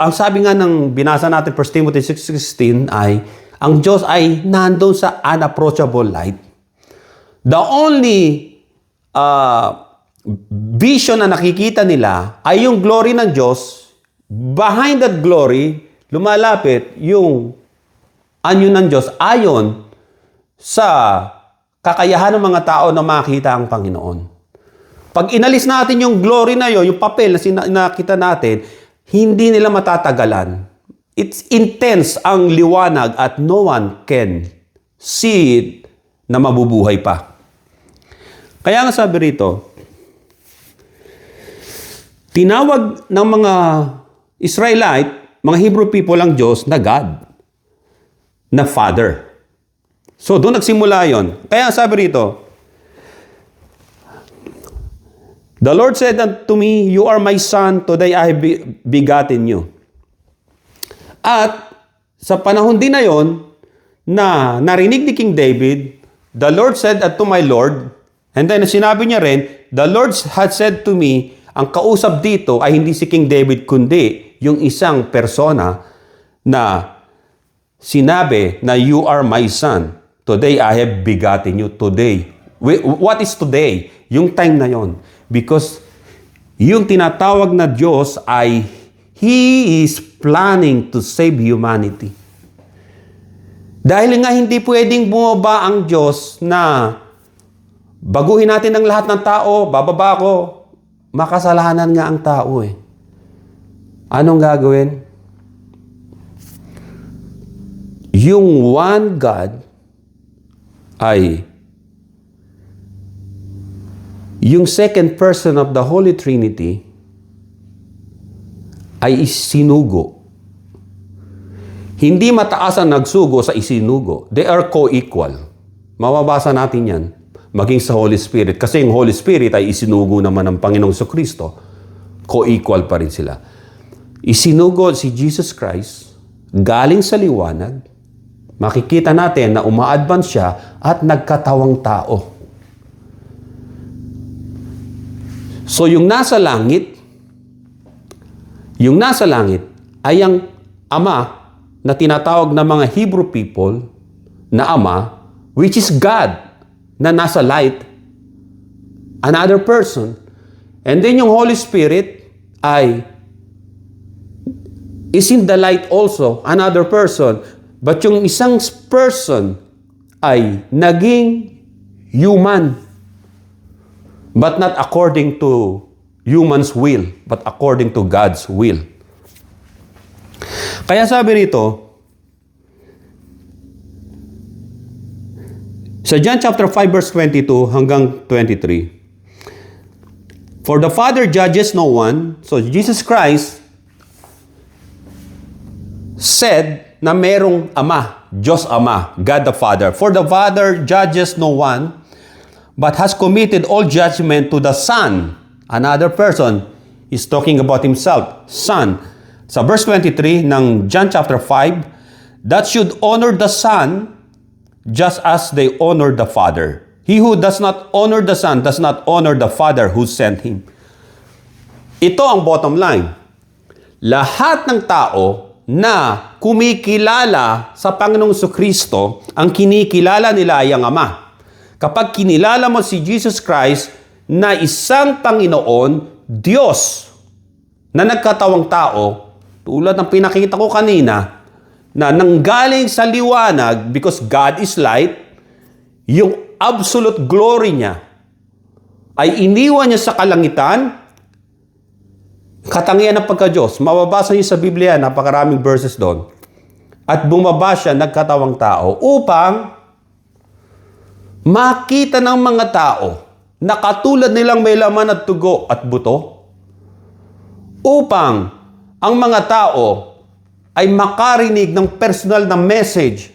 ang sabi nga ng binasa natin 1 Timothy 6:16 ay, ang Diyos ay nandun sa unapproachable light. The only vision na nakikita nila ay yung glory ng Diyos. Behind that glory, lumalapit yung anyo ng Diyos ayon sa kakayahan ng mga tao na makita ang Panginoon. Pag inalis natin yung glory na yon, yung papel na nakita natin, hindi nila matatagalan. It's intense ang liwanag at no one can see it na mabubuhay pa. Kaya nga sabi rito, tinawag ng mga Israelite, mga Hebrew people ang Diyos na God, na Father. So doon nagsimula yon. Kaya sabi rito, the Lord said unto me, you are my son, today I have begotten you. At sa panahon din na yon, na narinig ni King David, the Lord said unto my Lord, and then sinabi niya rin, the Lord had said to me, ang kausap dito ay hindi si King David, kundi yung isang persona na sinabi na you are my son, today I have begotten you. Today. What is today? Yung time na yon. Because yung tinatawag na Diyos ay He is planning to save humanity. Dahil nga hindi pwedeng bumaba ang Diyos na baguhin natin ang lahat ng tao, bababa ko, makasalanan nga ang tao Anong gagawin? Yung one God ay yung second person of the Holy Trinity ay isinugo. Hindi mataas ang nagsugo sa isinugo. They are co-equal. Mababasa natin yan. Maging sa Holy Spirit. Kasi yung Holy Spirit ay isinugo naman ng Panginoong Jesucristo. Co-equal pa rin sila. Isinugo si Jesus Christ galing sa liwanag. Makikita natin na uma-advance siya at nagkatawang tao. So yung nasa langit ay ang Ama na tinatawag ng mga Hebrew people na Ama, which is God na nasa light, another person. And then yung Holy Spirit ay is in the light also, another person. But yung isang person ay naging human. But not according to human's will, but according to God's will. Kaya sabi rito, sa John chapter 5 verse 22 hanggang 23, for the Father judges no one, so Jesus Christ said na merong Ama, Diyos Ama, God the Father. For the Father judges no one, but has committed all judgment to the Son. Another person is talking about himself, Son. Sa verse 23 ng John chapter 5, that should honor the Son just as they honor the Father. He who does not honor the Son does not honor the Father who sent him. Ito ang bottom line. Lahat ng tao na kumikilala sa Panginoong Jesucristo, ang kinikilala nila ay ang Ama. Kapag kinilala mo si Jesus Christ na isang Panginoon, Diyos, na nagkatawang tao, tulad ng pinakita ko kanina, na nanggaling sa liwanag, because God is light, yung absolute glory niya ay iniwan niya sa kalangitan, katangian ng pagka-Diyos. Mababasa niyo sa Biblia, napakaraming verses doon. At bumaba siya, nagkatawang tao, upang makita ng mga tao na katulad nilang may laman at tugo at buto, upang ang mga tao ay makarinig ng personal na message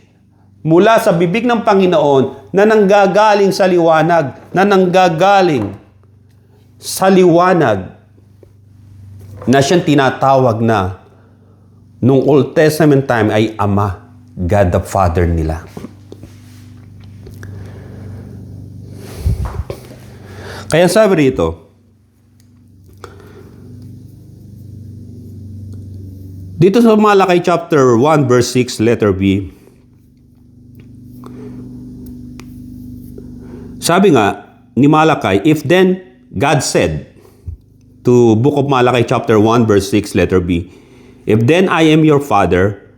mula sa bibig ng Panginoon na nanggagaling sa liwanag, na siyang tinatawag na nung Old Testament time ay Ama, God the Father nila. Kaya sabi rito, dito sa Malakay chapter 1 verse 6 letter B, sabi nga ni Malakay, if then God said, to Book of Malakay chapter 1 verse 6 letter B, if then I am your father,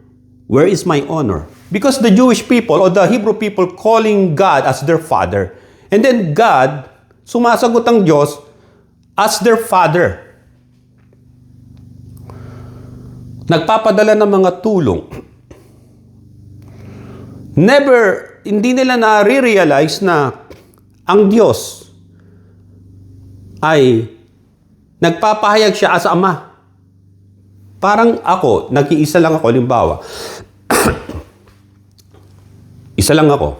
where is my honor? Because the Jewish people or the Hebrew people calling God as their father. And then God, sumasagot ang Diyos as their father. Nagpapadala ng mga tulong. Hindi nila na-realize na ang Diyos ay nagpapahayag siya as Ama. Parang ako, nag-iisa lang ako, halimbawa. Isa lang ako.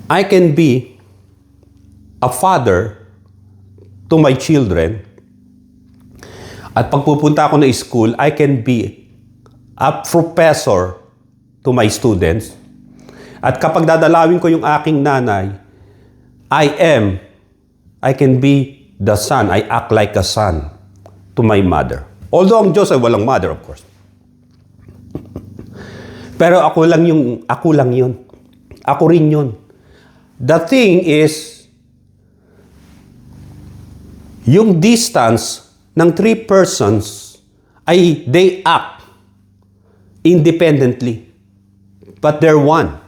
I can be a father to my children. At pag pupunta ako na school, I can be a professor to my students. At kapag dadalawin ko yung aking nanay, I can be the son. I act like a son to my mother. Although ang Diyos ay walang mother, of course. Pero ako lang yun. Ako rin yun. The thing is, yung distance ng three persons ay they act independently. But they're one.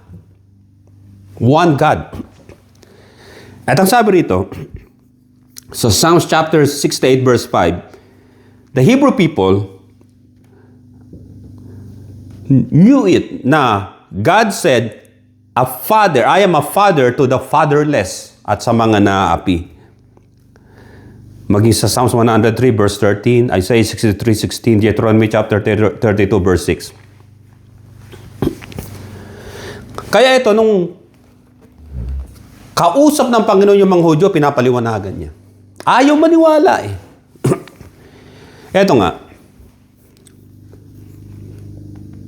One God. At ang sabi rito, sa Psalms chapter 68 verse 5, the Hebrew people knew it na God said, I am a father to the fatherless at sa mga naaapi. Maging sa Psalms 103 verse 13, Isaiah 63:16, Deuteronomy chapter 32 verse 6. Kaya ito, nung kausap ng Panginoon yung mga Hudyo, pinapaliwanagan niya. Ayaw maniwala eh. Eto nga.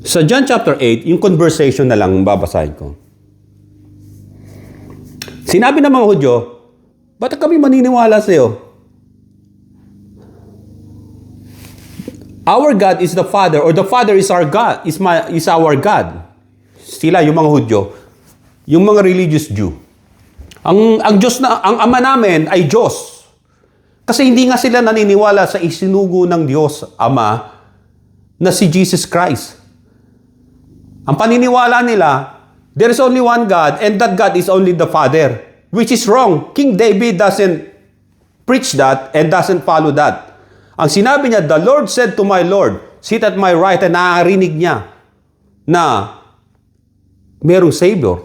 Sa John chapter 8, yung conversation na lang babasahin ko. Sinabi ng mga Hudyo, ba't kami maniniwala sa'yo? Our God is the Father, or the Father is our God, is our God. Sila, yung mga Hudyo, yung mga religious Jew. Ang Diyos ang Ama namin ay Diyos. Kasi hindi nga sila naniniwala sa isinugo ng Diyos Ama na si Jesus Christ. Ang paniniwala nila, there is only one God and that God is only the Father, which is wrong. King David doesn't preach that and doesn't follow that. Ang sinabi niya, the Lord said to my Lord, sit at my right, and naarinig niya na merong Savior.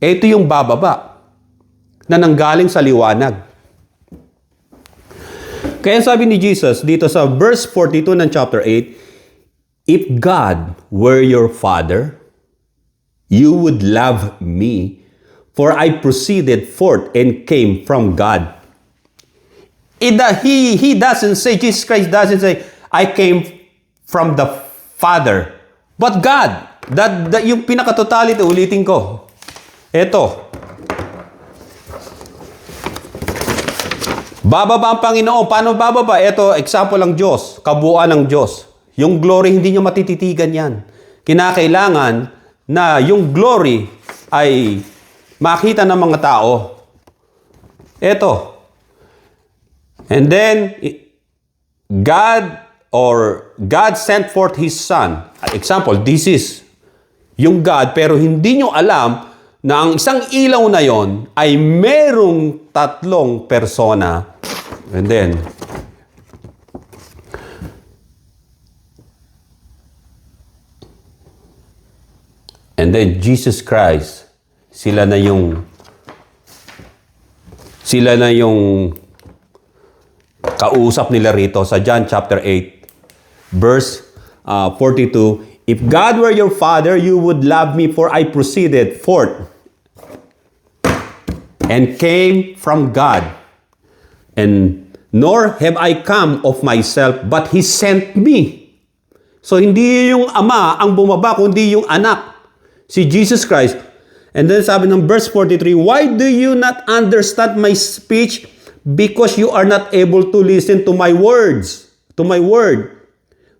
Ito yung bababa na nanggaling sa liwanag. Kaya sabi ni Jesus dito sa verse 42 ng chapter 8, if God were your Father, you would love me, for I proceeded forth and came from God. He doesn't say, Jesus Christ doesn't say, I came from the Father. But God, that yung pinaka-totality, ulitin ko. Ito. Bababa ang Panginoon. Paano bababa? Ito, example ng Diyos. Kabuuan ng Diyos. Yung glory, hindi nyo matititigan yan. Kinakailangan na yung glory ay makita ng mga tao. Ito. And then, God sent forth His Son. Example, this is yung God, pero hindi nyo alam na ang isang ilaw na yon ay merong tatlong persona And then, Jesus Christ, sila na yung kausap nila rito sa John chapter 8, verse 42. If God were your Father, you would love me, for I proceeded forth and came from God. And nor have I come of myself, but He sent me. So hindi yung Ama ang bumaba, kundi yung anak, si Jesus Christ. And then sabi ng verse 43, why do you not understand my speech? Because you are not able to listen to my words, to my word.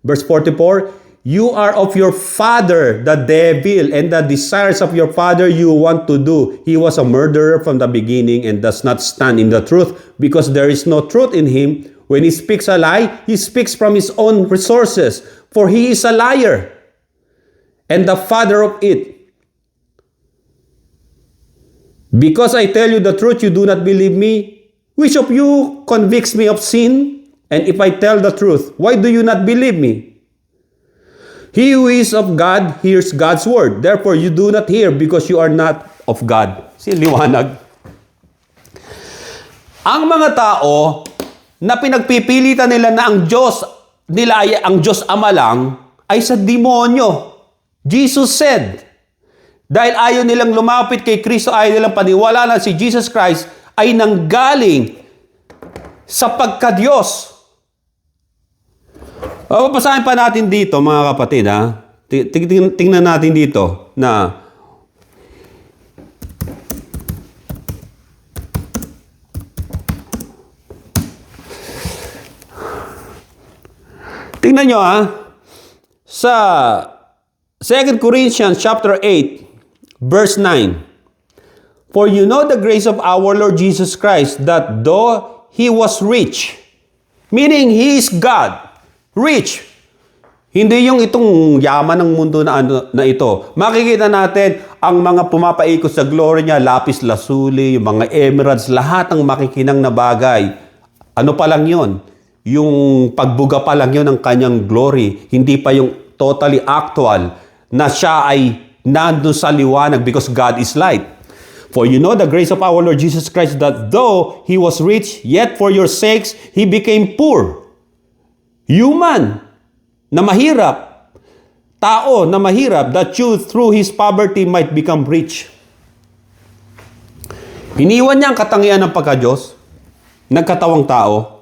Verse 44, you are of your father, the devil, and the desires of your father you want to do. He was a murderer from the beginning and does not stand in the truth, because there is no truth in him. When he speaks a lie, he speaks from his own resources, for he is a liar and the father of it. Because I tell you the truth, you do not believe me. Which of you convicts me of sin? And if I tell the truth, why do you not believe me? He who is of God hears God's word. Therefore, you do not hear because you are not of God. Liwanag. Ang mga tao na pinagpipilitan nila na ang Diyos nila ay ang Diyos Ama lang, ay sa demonyo. Jesus said, dahil ayaw nilang lumapit kay Kristo, ayaw nilang paniwala na si Jesus Christ ay nanggaling sa pagka-Diyos. Papasahin pa natin dito, mga kapatid, ha? Tingnan natin dito na tingnan nyo, ha? Sa 2 Corinthians chapter 8, verse 9. For you know the grace of our Lord Jesus Christ, that though He was rich, meaning He is God, rich, hindi yung itong yaman ng mundo na ito. Makikita natin ang mga pumapaikot sa glory niya, lapis lazuli, yung mga emeralds, lahat ng makikinang na bagay. Ano pa lang yon? Yung pagbuga pa lang yon ng kanyang glory, hindi pa yung totally actual na siya ay nandun sa liwanag, because God is light. For you know the grace of our Lord Jesus Christ, that though He was rich, yet for your sakes He became poor. Human na mahirap, tao na mahirap, that you through His poverty might become rich. Iniwan niya ang katangian ng pagka-Diyos, nagkatawang tao.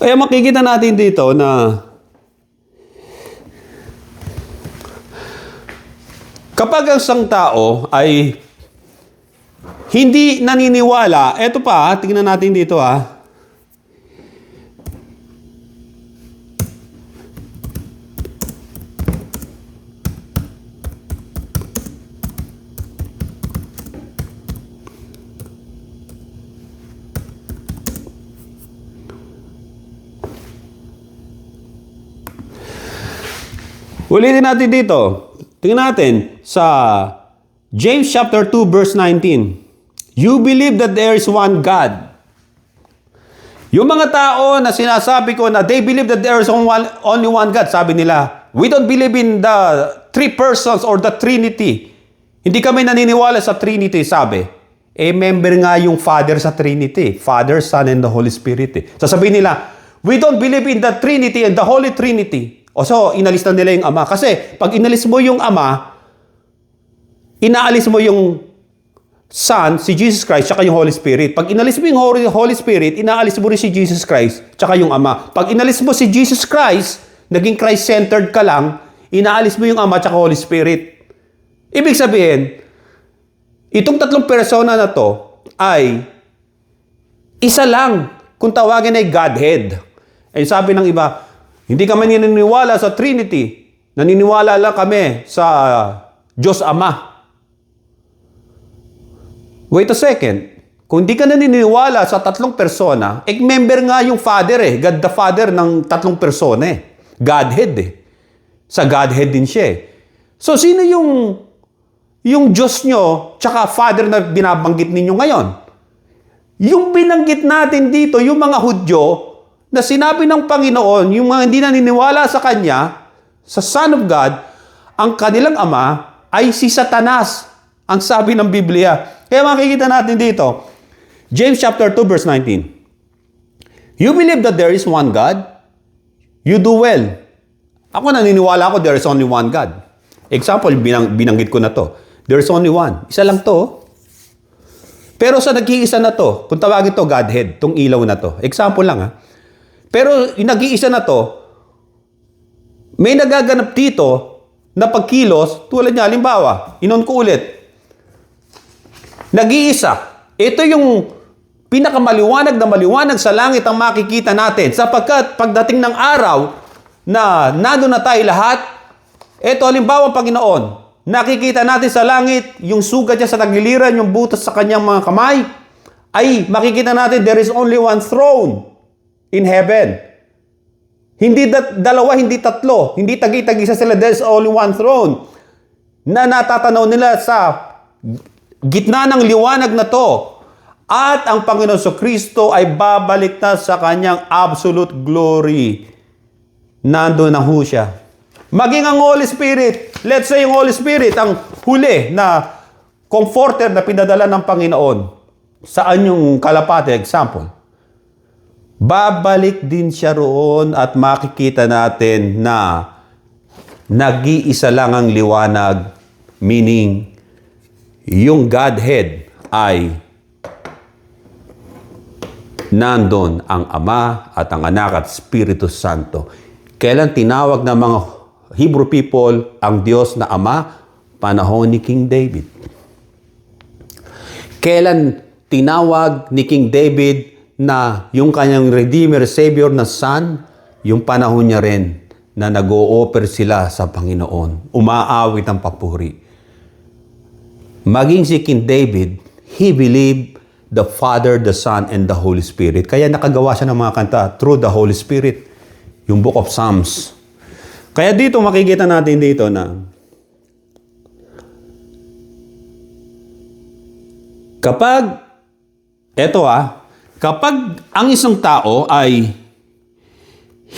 Kaya makikita natin dito na kapag ang isang tao ay hindi naniniwala, eto pa, tingnan natin dito, ha. Ulitin natin dito. Tingnan natin sa James chapter 2 verse 19. You believe that there is one God. Yung mga tao na sinasabi ko na they believe that there is only one God, sabi nila, we don't believe in the three persons or the Trinity. Hindi kami naniniwala sa Trinity, sabi. Member nga yung Father sa Trinity. Father, Son, and the Holy Spirit. Sasabihin nila, we don't believe in the Trinity and the Holy Trinity. O so, inalis na nila yung Ama. Kasi, pag inalis mo yung Ama, inaalis mo yung Son, si Jesus Christ, tsaka yung Holy Spirit. Pag inalis mo yung Holy Spirit, inaalis mo rin si Jesus Christ, tsaka yung Ama. Pag inalis mo si Jesus Christ, naging Christ-centered ka lang, inaalis mo yung Ama, tsaka Holy Spirit. Ibig sabihin, itong tatlong persona na to ay isa lang, kung tawagin ay Godhead. Ay sabi ng iba, hindi kami naniniwala sa Trinity. Naniniwala lang kami sa Diyos Ama. Wait a second. Kung hindi ka naniniwala sa tatlong persona, member nga yung Father God the Father ng tatlong persona Godhead Sa Godhead din siya So, sino yung yung Diyos nyo, tsaka Father na binabanggit ninyo ngayon. Yung binanggit natin dito, yung mga Hudyo, na sinabi ng Panginoon, yung mga hindi naniniwala sa Kanya, sa Son of God, ang kanilang ama ay si Satanas, ang sabi ng Biblia. Kaya makikita natin dito, James chapter 2 verse 19. You believe that there is one God? You do well. Ako naniniwala ako there is only one God. Example, binanggit ko na to. There is only one. Isa lang to. Pero sa nag-iisa na to, kung tawagin to Godhead, tong ilaw na to. Example lang ha. Pero yung nag-iisa na to, may nagaganap dito na pagkilos, tulad niya, halimbawa, inon ko ulit. Nag-iisa. Ito yung pinakamaliwanag na maliwanag sa langit ang makikita natin. Sapagkat pagdating ng araw na nandun na tayo lahat, ito halimbawa Panginoon, nakikita natin sa langit, yung sugat niya sa tagiliran, yung butas sa kanyang mga kamay, ay makikita natin there is only one throne in heaven. Hindi dalawa, hindi tatlo, hindi tagi-tagisa sila, there is only one throne na natatanaw nila sa gitna ng liwanag na to. At ang Panginoon Kristo ay babalik na sa kanyang absolute glory. Nandun na ho siya. Maging ang Holy Spirit, let's say yung Holy Spirit, ang huli na comforter na pinadala ng Panginoon. Saan yung kalapate? Example. Babalik din siya roon at makikita natin na nag-iisa lang ang liwanag, meaning yung Godhead ay nandun ang Ama at ang Anak at Espiritu Santo. Kailan tinawag ng mga Hebrew people ang Diyos na Ama? Panahon ni King David. Kailan tinawag ni King David na yung kanyang Redeemer, Savior na Son? Yung panahon niya rin na nag-o-offer sila sa Panginoon. Umaawit ang papuri. Maging si King David, he believed the Father, the Son, and the Holy Spirit. Kaya nakagawa siya ng mga kanta through the Holy Spirit. Yung Book of Psalms. Kaya dito makikita natin dito na kapag ang isang tao ay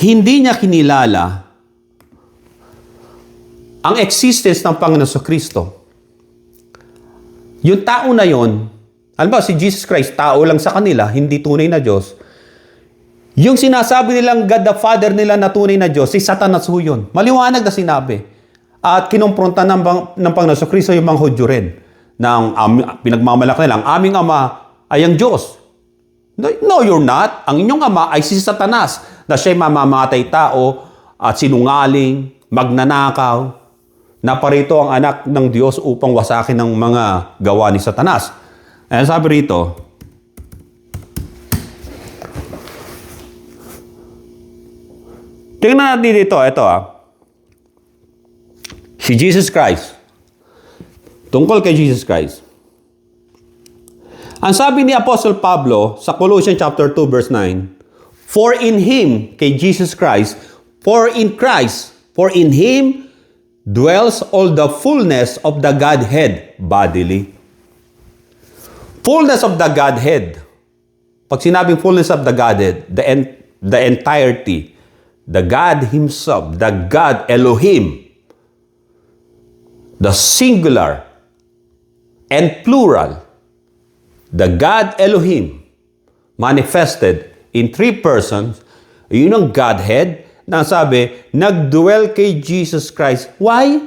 hindi niya kinilala ang existence ng Panginoon Kristo, yung tao na yon, alam ba, si Jesus Christ, tao lang sa kanila, hindi tunay na Diyos. Yung sinasabi nilang God the Father nila na tunay na Diyos, si Satanas ho yun. Maliwanag na sinabi. At kinumpronta ng Panginoon Kristo yung mga Hudyo rin. Pinagmamalaki nila, ang aming Ama ay ang Diyos. No, you're not. Ang inyong Ama ay si Satanas, na siya'y mamamatay tao at sinungaling, magnanakaw, na parito ang anak ng Diyos upang wasakin ng mga gawa ni Satanas. Ayan sabi rito, tingnan natin dito, ito si Jesus Christ. Tungkol kay Jesus Christ. Ang sabi ni Apostle Pablo sa Colossians chapter 2 verse 9, for in Him, kay Jesus Christ, for in Him dwells all the fullness of the Godhead bodily. Fullness of the Godhead. Pag sinabing fullness of the Godhead, the entirety, the God Himself, the God Elohim, the singular and plural, the God Elohim, manifested in three persons, yun ang Godhead, na sabi, nagdwell kay Jesus Christ. Why?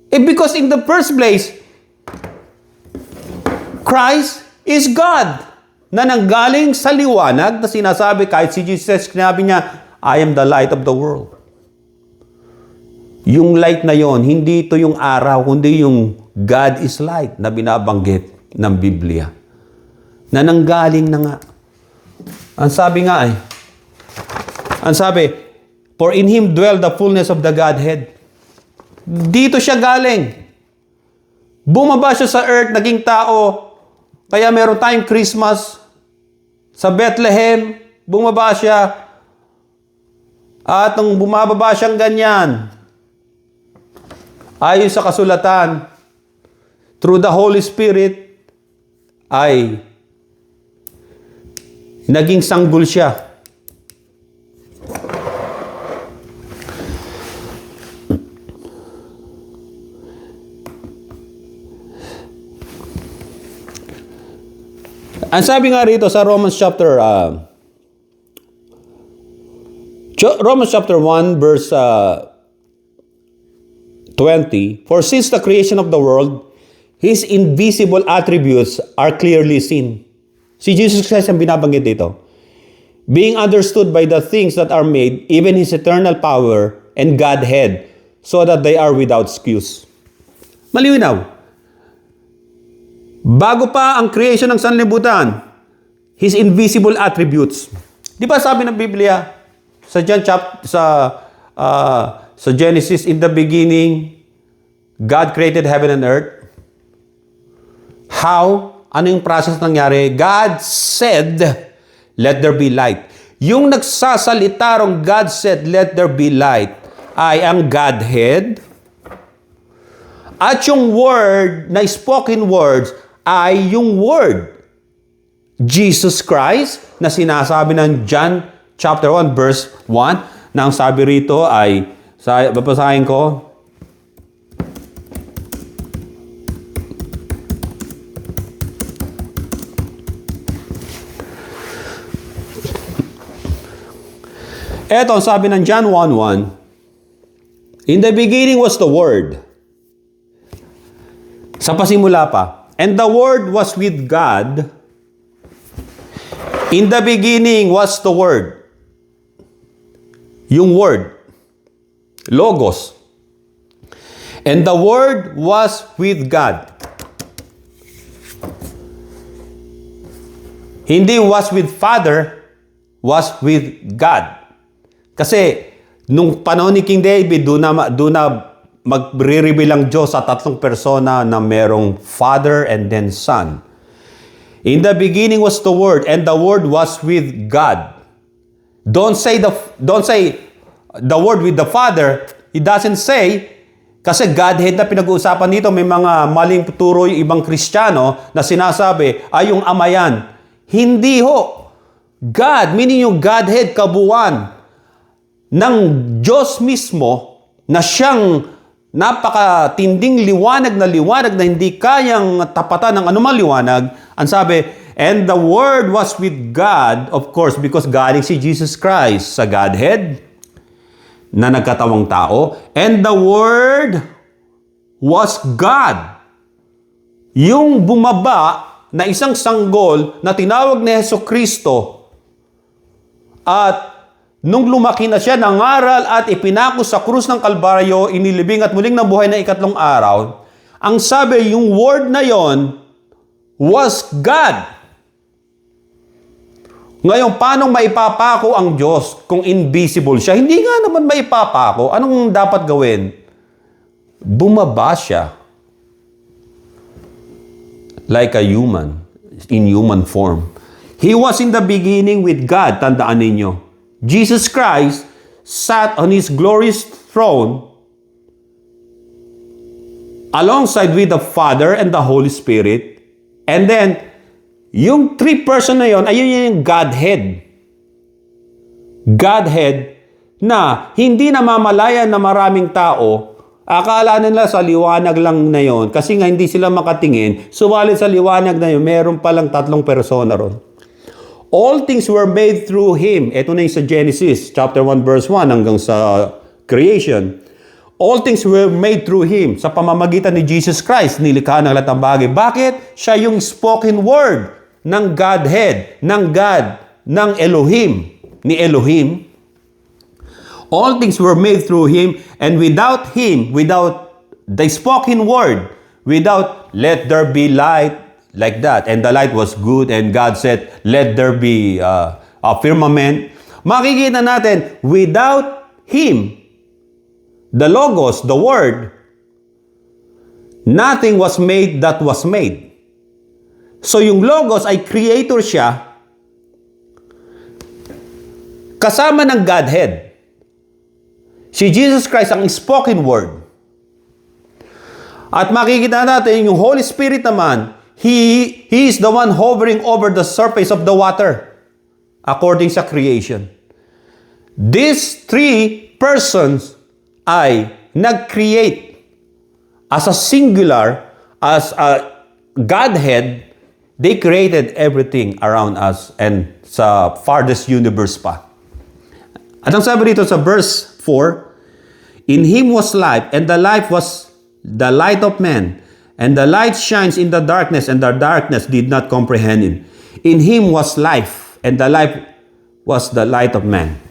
Because in the first place, Christ is God, na nanggaling sa liwanag na sinasabi, kahit si Jesus, sinabi niya, I am the light of the world. Yung light na yon, hindi ito yung araw, kundi yung God is light na binabanggit ng Biblia. Na nanggaling na nga. Ang sabi, for in Him dwell the fullness of the Godhead. Dito siya galing. Bumaba siya sa earth, naging tao. Kaya meron tayong Christmas. Sa Bethlehem, bumaba siya. At nung bumababa siyang ganyan, ayon sa kasulatan, through the Holy Spirit ay naging sanggol siya. Ang sabi nga rito sa Romans chapter 1 verse 20, for since the creation of the world, His invisible attributes are clearly seen. Si Jesus Christ ang binabanggit dito. Being understood by the things that are made, even His eternal power and Godhead, so that they are without excuse. Malinaw. Bago pa ang creation ng sanlibutan, His invisible attributes. Di ba sabi ng Biblia sa sa Genesis, in the beginning, God created heaven and earth. How? Ano yung process nangyari? God said, let there be light. Yung nagsasalita rong God said, let there be light, ay ang Godhead. At yung word, na spoken words, ay yung word, Jesus Christ, na sinasabi ng John chapter 1 verse 1, na ang sabi rito ay, babasahin ko, eto ang sabi ng John 1:1, in the beginning was the Word. Sa pasimula pa. And the Word was with God. In the beginning was the Word. Yung Word. Logos. And the Word was with God. Hindi was with Father, was with God. Kasi, nung panahon ni King David, doon na magre-reveal ang Diyos sa tatlong persona na merong Father and then Son. In the beginning was the Word, and the Word was with God. Don't say the Word with the Father. It doesn't say, kasi Godhead na pinag-uusapan dito, may mga maling turo yung ibang Kristiyano na sinasabi, ay yung Ama yan. Hindi ho. God, meaning yung Godhead, kabuuan ng Diyos mismo, na siyang napakatinding liwanag na hindi kayang tapatan ng anumang liwanag. Ang sabi, and the Word was with God, of course, because galing si Jesus Christ sa Godhead, na nagkatawang tao, and the Word was God. Yung bumaba na isang sanggol na tinawag ni Jesucristo, at nung lumaki na siya, nangaral at ipinako sa krus ng Kalbaryo, inilibing at muling nabuhay na ikatlong araw, ang sabi, yung word na yon was God. Ngayon, paano maipapako ang Diyos kung invisible siya? Hindi nga naman maipapako. Anong dapat gawin? Bumaba siya. Like a human, in human form. He was in the beginning with God, tandaan ninyo. Jesus Christ sat on His glorious throne alongside with the Father and the Holy Spirit. And then, yung three person na yon, ayun yung Godhead. Godhead na hindi namamalayan na maraming tao, akala nila sa liwanag lang na yon, kasi nga hindi sila makatingin, subalit sa liwanag na yon, meron palang tatlong persona ron. All things were made through Him. Ito na yung sa Genesis, chapter 1, verse 1, hanggang sa creation. All things were made through Him. Sa pamamagitan ni Jesus Christ, nilikha ng lahat ng bagay. Bakit? Siya yung spoken word ng Godhead, ng God, ng Elohim, ni Elohim. All things were made through Him, and without Him, without the spoken word, without let there be light, like that. And the light was good, and God said, let there be a firmament. Makikita natin, without Him, the Logos, the Word, nothing was made that was made. So yung Logos ay creator siya, kasama ng Godhead. Si Jesus Christ ang spoken word. At makikita natin yung Holy Spirit naman, He is the one hovering over the surface of the water according sa creation. These three persons ay nag-create as a singular, as a Godhead. They created everything around us and sa farthest universe pa. At ang sabi dito sa verse 4, In Him was life, and the life was the light of man. And the light shines in the darkness, and the darkness did not comprehend Him. In Him was life, and the life was the light of man.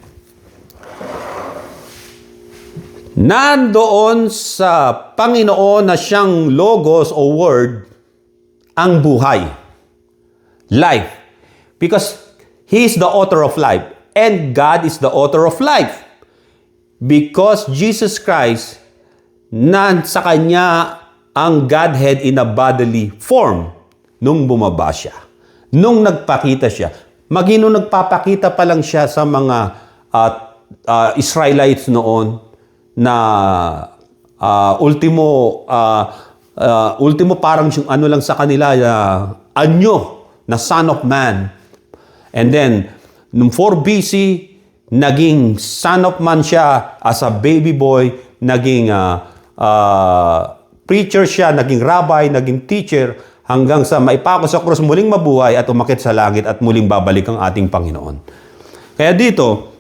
Nandoon sa Panginoon na siyang logos o word, ang buhay. Life. Because He is the author of life. And God is the author of life. Because Jesus Christ, sa Kanya ang Godhead in a bodily form nung bumaba siya. Nung nagpakita siya. Nung nagpapakita pa lang siya sa mga Israelites noon na ultimo parang ano lang sa kanila, anyo na Son of Man. And then, nung 4 BC, naging Son of Man siya as a baby boy, naging preacher siya, naging rabbi, naging teacher, hanggang sa maipako sa krus, muling mabuhay at umakyat sa langit at muling babalik ang ating Panginoon. Kaya dito,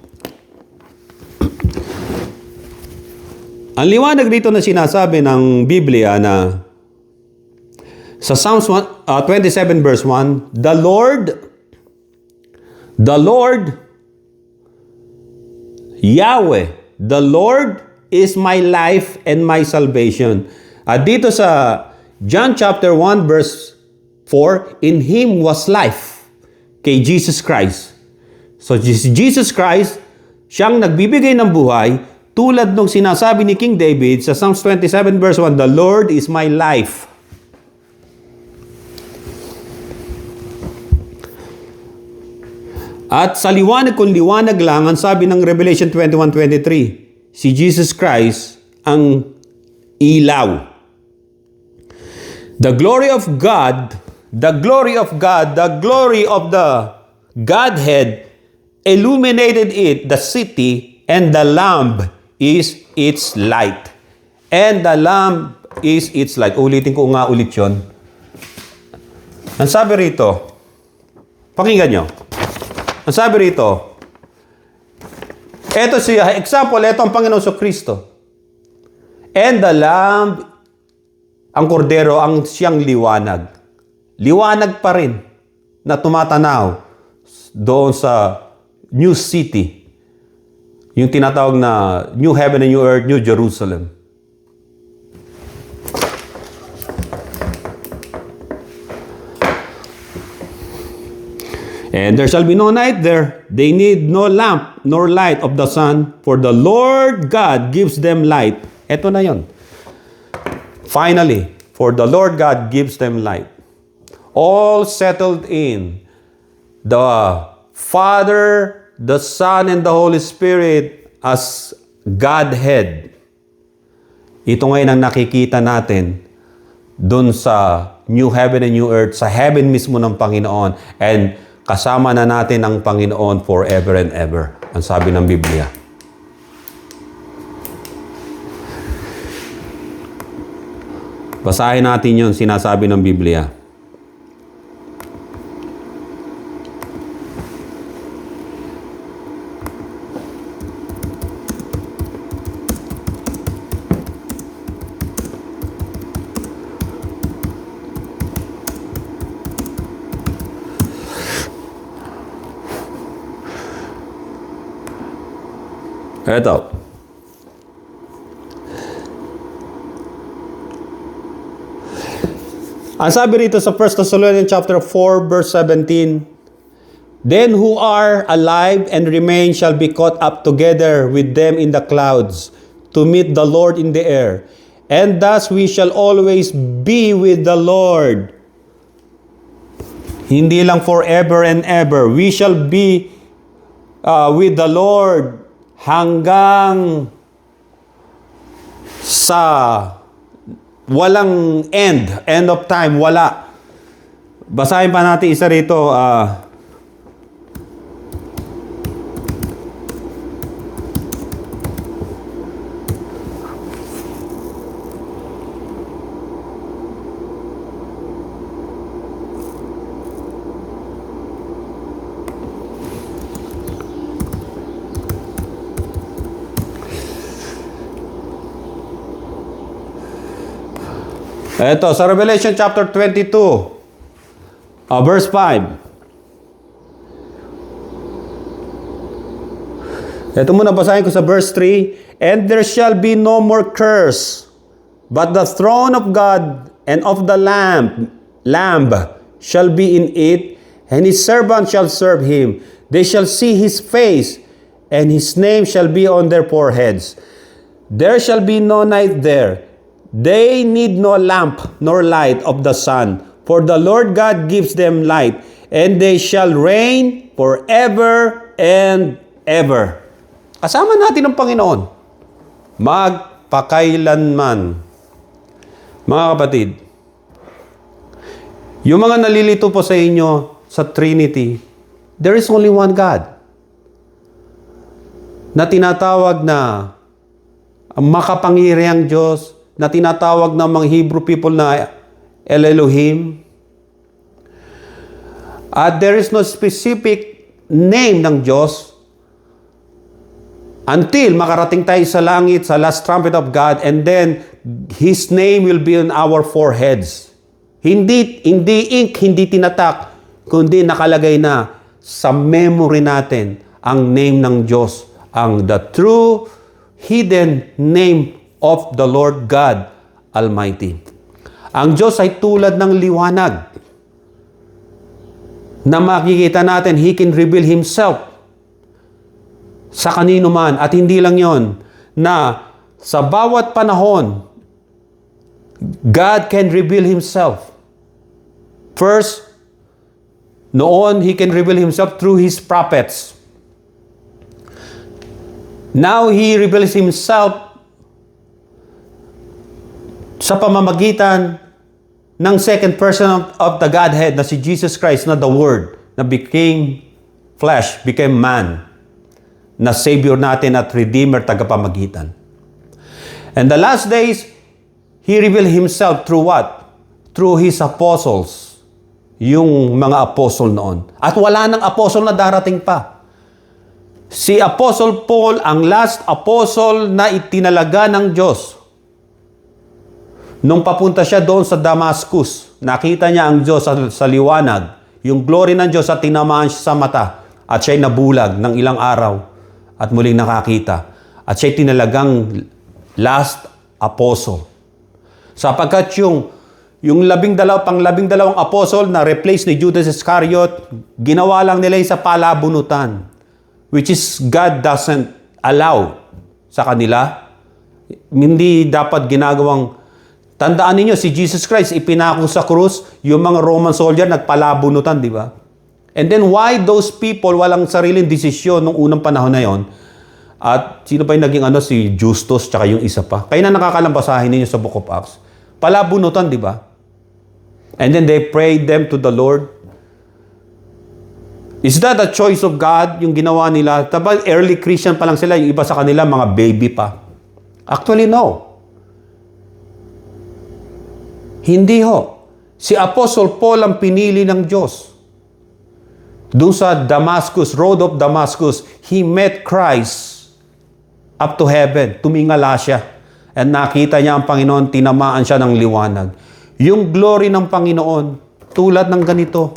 ang liwanag dito na sinasabi ng Biblia na sa Psalms 27 verse 1, The Lord, Yahweh, the Lord is my life and my salvation. At dito sa John chapter 1 verse 4, In Him was life, kay Jesus Christ. So Jesus Christ, siyang nagbibigay ng buhay, tulad nung sinasabi ni King David sa Psalms 27 verse 1, The Lord is my life. At sa liwanag kung liwanag lang, ang sabi ng Revelation 21:23, si Jesus Christ ang ilaw. The glory of God, the glory of the Godhead illuminated it, the city, and the Lamb is its light. And the Lamb is its light. Ulitin ko nga ulit yun. Ang sabi rito, pakinggan nyo. Ang sabi rito, eto siya, example, eto ang Panginoon Kristo. And the Lamb, ang kordero, ang siyang liwanag. Liwanag pa rin na tumatanaw doon sa New City. Yung tinatawag na New Heaven and New Earth, New Jerusalem. And there shall be no night there. They need no lamp nor light of the sun, for the Lord God gives them light. Ito na yon. Finally, for the Lord God gives them light. All settled in the Father, the Son, and the Holy Spirit as Godhead. Ito ngayon ang nakikita natin dun sa New Heaven and New Earth, sa heaven mismo ng Panginoon. And kasama na natin ang Panginoon forever and ever. Ang sabi ng Biblia. Basahin natin yun, sinasabi ng Biblia. Eto. Ang sabi rito sa 1 Thessalonians chapter 4 verse 17, Then who are alive and remain shall be caught up together with them in the clouds to meet the Lord in the air. And thus we shall always be with the Lord. Hindi lang forever and ever. We shall be with the Lord hanggang sa walang end of time, wala. Basahin pa natin isa rito. Ito, sa Revelation chapter 22, verse 5. Ito muna, basahin ko sa verse 3. And there shall be no more curse, but the throne of God and of the Lamb shall be in it, and his servant shall serve him. They shall see his face, and his name shall be on their foreheads. There shall be no night there. They need no lamp nor light of the sun, for the Lord God gives them light, and they shall reign forever and ever. Kasama natin ang Panginoon, magpakailanman. Mga kapatid, yung mga nalilito po sa inyo sa Trinity, there is only one God na tinatawag na makapangyarihang Diyos, na tinatawag ng mga Hebrew people na El Elohim. At there is no specific name ng Diyos until makarating tayo sa langit, sa last trumpet of God, and then His name will be on our foreheads. Hindi ink, hindi tinatak, kundi nakalagay na sa memory natin ang name ng Diyos, ang the true hidden name of the Lord God Almighty. Ang Diyos ay tulad ng liwanag na makikita natin. He can reveal Himself sa kanino man. At hindi lang yon, na sa bawat panahon, God can reveal Himself. First, noon, He can reveal Himself through His prophets. Now, He reveals Himself sa pamamagitan ng second person of the Godhead na si Jesus Christ, na the Word, na became flesh, became man, na Savior natin at Redeemer, tagapamagitan. And the last days, He revealed Himself through what? Through His apostles, yung mga apostle noon. At wala nang apostle na darating pa. Si Apostle Paul, ang last apostle na itinalaga ng Diyos. Nung papunta siya doon sa Damascus, nakita niya ang Diyos sa liwanag, yung glory ng Diyos, at tinamaan siya sa mata, at siya'y nabulag ng ilang araw at muling nakakita. At siya'y tinalagang last apostle. Sapagkat yung pang-12 apostle na replace ni Judas Iscariot, ginawa lang nila yung sa palabunutan, which is God doesn't allow sa kanila. Hindi dapat ginagawang. Tandaan ninyo, si Jesus Christ, ipinako sa krus, yung mga Roman soldier, nagpalabunutan, di ba? And then, why those people walang sariling desisyon nung unang panahon na yon? At sino pa yung naging si Justus, tsaka yung isa pa? Kaya na nakakalambasahin ninyo sa Book of Acts. Palabunutan, di ba? And then, they prayed them to the Lord. Is that a choice of God, yung ginawa nila? Tapos, early Christian pa lang sila, yung iba sa kanila, mga baby pa. Actually, no. Hindi ho. Si Apostle Paul ang pinili ng Diyos. Doon sa Damascus, road of Damascus, he met Christ up to heaven. Tumingala siya. And nakita niya ang Panginoon, tinamaan siya ng liwanag. Yung glory ng Panginoon, tulad ng ganito.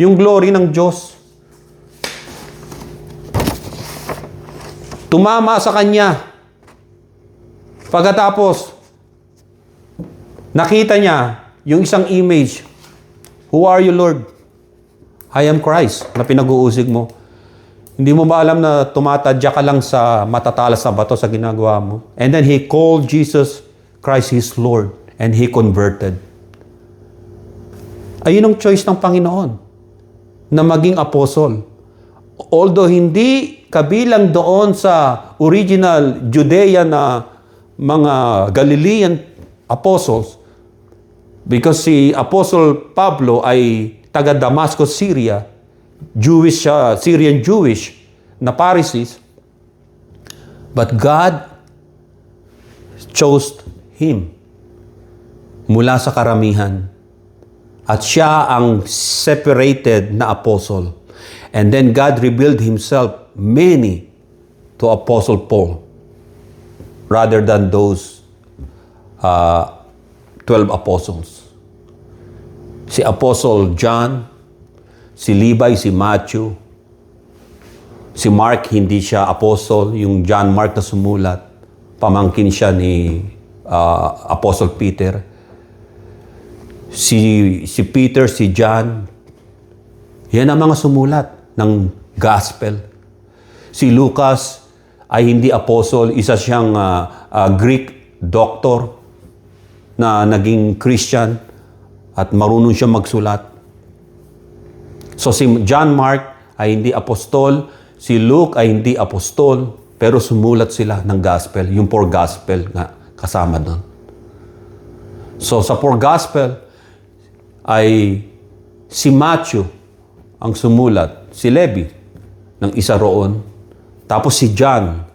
Yung glory ng Diyos. Tumama sa Kanya. Pagkatapos, nakita niya yung isang image. Who are you, Lord? I am Christ, na pinag-uusig mo. Hindi mo ba alam na tumatadya ka lang sa matatalas na bato sa ginagawa mo? And then he called Jesus Christ his Lord, and he converted. Ayun ang choice ng Panginoon, na maging apostle. Although hindi kabilang doon sa original Judea na mga Galilean apostles because si Apostle Pablo ay taga Damascus, Syria, Jewish, Syrian Jewish na Pharisees. But God chose him mula sa karamihan. At siya ang separated na apostle. And then God revealed Himself many to Apostle Paul rather than those 12 apostles. Si Apostle John, si Levi, si Matthew, si Mark, hindi siya apostle. Yung John Mark na sumulat, pamangkin siya ni Apostle Peter. Si Peter, si John, yan ang mga sumulat ng gospel. Si Lucas ay hindi apostle, isa siyang Greek doctor na naging Christian at marunong siya magsulat. So si John Mark ay hindi apostol, si Luke ay hindi apostol, pero sumulat sila ng gospel, yung four gospel nga kasama doon. So sa four gospel ay si Matthew ang sumulat, si Levi ng isa roon, tapos si John,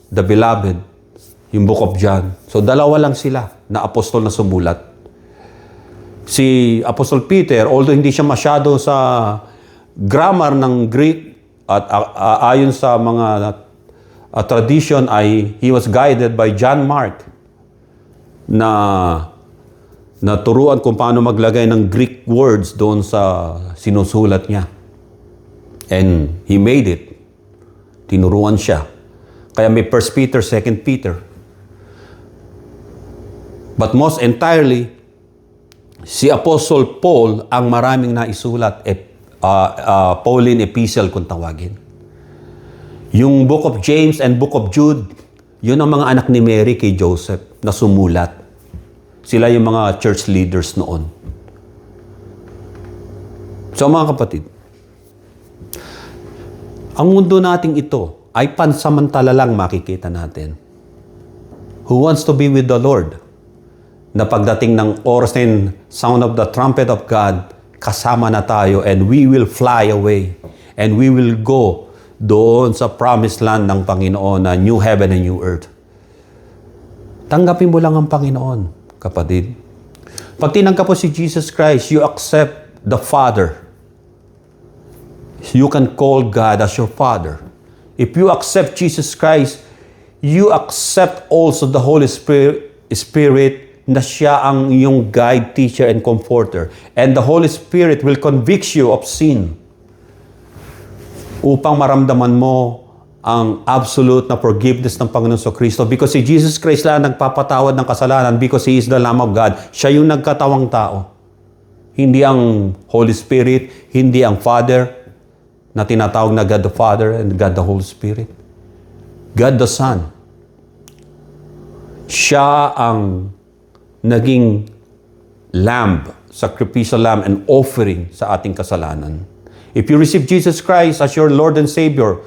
the beloved, yung Book of John. So dalawa lang sila na apostol na sumulat. Si Apostle Peter, although hindi siya masyado sa grammar ng Greek at ayon sa mga tradition ay he was guided by John Mark na turuan kung paano maglagay ng Greek words doon sa sinusulat niya. And he made it. Tinuruan siya. Kaya may 1 Peter, 2 Peter. But most entirely, si Apostle Paul ang maraming naisulat, Pauline Epistle kung tawagin. Yung Book of James and Book of Jude, yun ang mga anak ni Mary kay Joseph na sumulat. Sila yung mga church leaders noon. So mga kapatid, ang mundo nating ito ay pansamantala lang makikita natin. Who wants to be with the Lord? Na pagdating ng oras na sound of the trumpet of God, kasama na tayo and we will fly away and we will go doon sa promised land ng Panginoon na new heaven and new earth. Tanggapin mo lang ang Panginoon, kapatid. Pag tinanggap mo si Jesus Christ, you accept the Father. You can call God as your Father. If you accept Jesus Christ, you accept also the Holy Spirit na siya ang iyong guide, teacher, and comforter. And the Holy Spirit will convict you of sin upang maramdaman mo ang absolute na forgiveness ng Panginoon sa Kristo. Because si Jesus Christ lang nagpapatawad ng kasalanan because He is the Lamb of God. Siya yung nagkatawang tao. Hindi ang Holy Spirit, hindi ang Father na tinatawag na God the Father and God the Holy Spirit. God the Son. Siya ang naging lamb, sacrificial lamb and offering sa ating kasalanan. If you receive Jesus Christ as your Lord and Savior,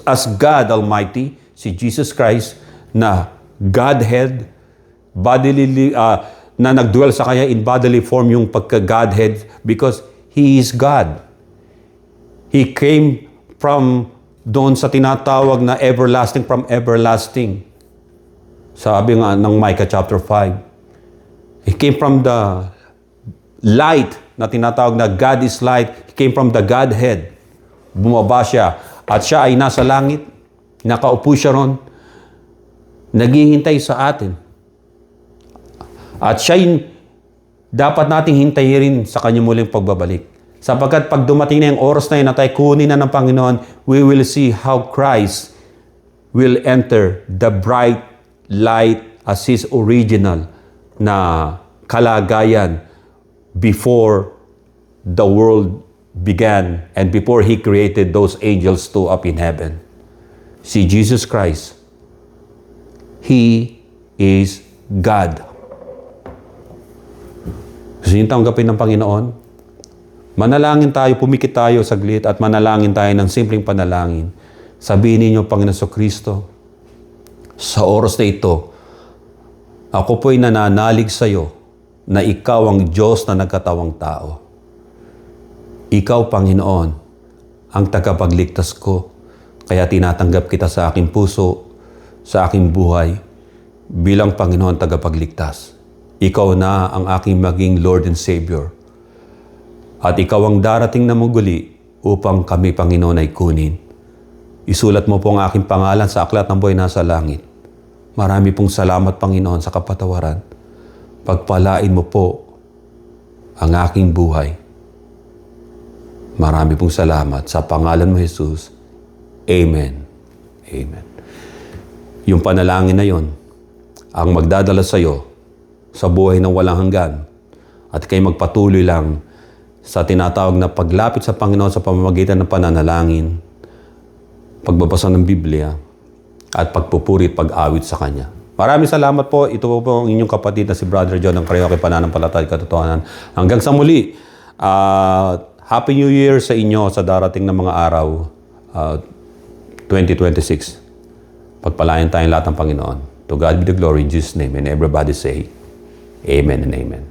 as God Almighty, si Jesus Christ na Godhead, bodily, na nagdwell sa Kanya in bodily form yung pagka-Godhead because He is God. He came from doon sa tinatawag na everlasting from everlasting. Sabi nga ng Micah chapter 5. He came from the light na tinatawag na God is light. He came from the Godhead. Bumaba siya. At siya ay nasa langit. Nakaupo siya ron. Naghihintay sa atin. At siya yung dapat nating hintayin rin sa kanyang muling pagbabalik. Sapagkat pag dumating na yung oras na yun na tayo kunin na ng Panginoon, we will see how Christ will enter the bright light as His original na kalagayan before the world began and before He created those angels too up in heaven. Si Jesus Christ, He is God. Gusto niyo tanggapin ng Panginoon? Manalangin tayo, pumikit tayo saglit at manalangin tayo ng simpleng panalangin. Sabihin ninyo, Panginoon Kristo, sa oras na ito, Ako po'y nananalig sa iyo na ikaw ang Diyos na nagkatawang tao. Ikaw, Panginoon, ang tagapagligtas ko. Kaya tinatanggap kita sa aking puso, sa aking buhay, bilang Panginoon tagapagligtas. Ikaw na ang aking maging Lord and Savior. At ikaw ang darating na muli upang kami, Panginoon, ay kunin. Isulat mo po ang aking pangalan sa aklat ng buhay nasa langit. Marami pong salamat, Panginoon, sa kapatawaran. Pagpalain mo po ang aking buhay. Marami pong salamat sa pangalan mo, Jesus. Amen. Amen. Yung panalangin na yon ang magdadala sa iyo sa buhay ng walang hanggan at kayo magpatuloy lang sa tinatawag na paglapit sa Panginoon sa pamamagitan ng pananalangin, pagbabasa ng Biblia, at pagpupuri at pag-awit sa Kanya. Maraming salamat po. Ito po ang inyong kapatid na si Brother John ng Karaoke Pananampalataya at Katotohanan. Hanggang sa muli, Happy New Year sa inyo sa darating na mga araw, 2026. Pagpalain tayong lahat ng Panginoon. To God be the glory in Jesus' name. And everybody say, Amen and Amen.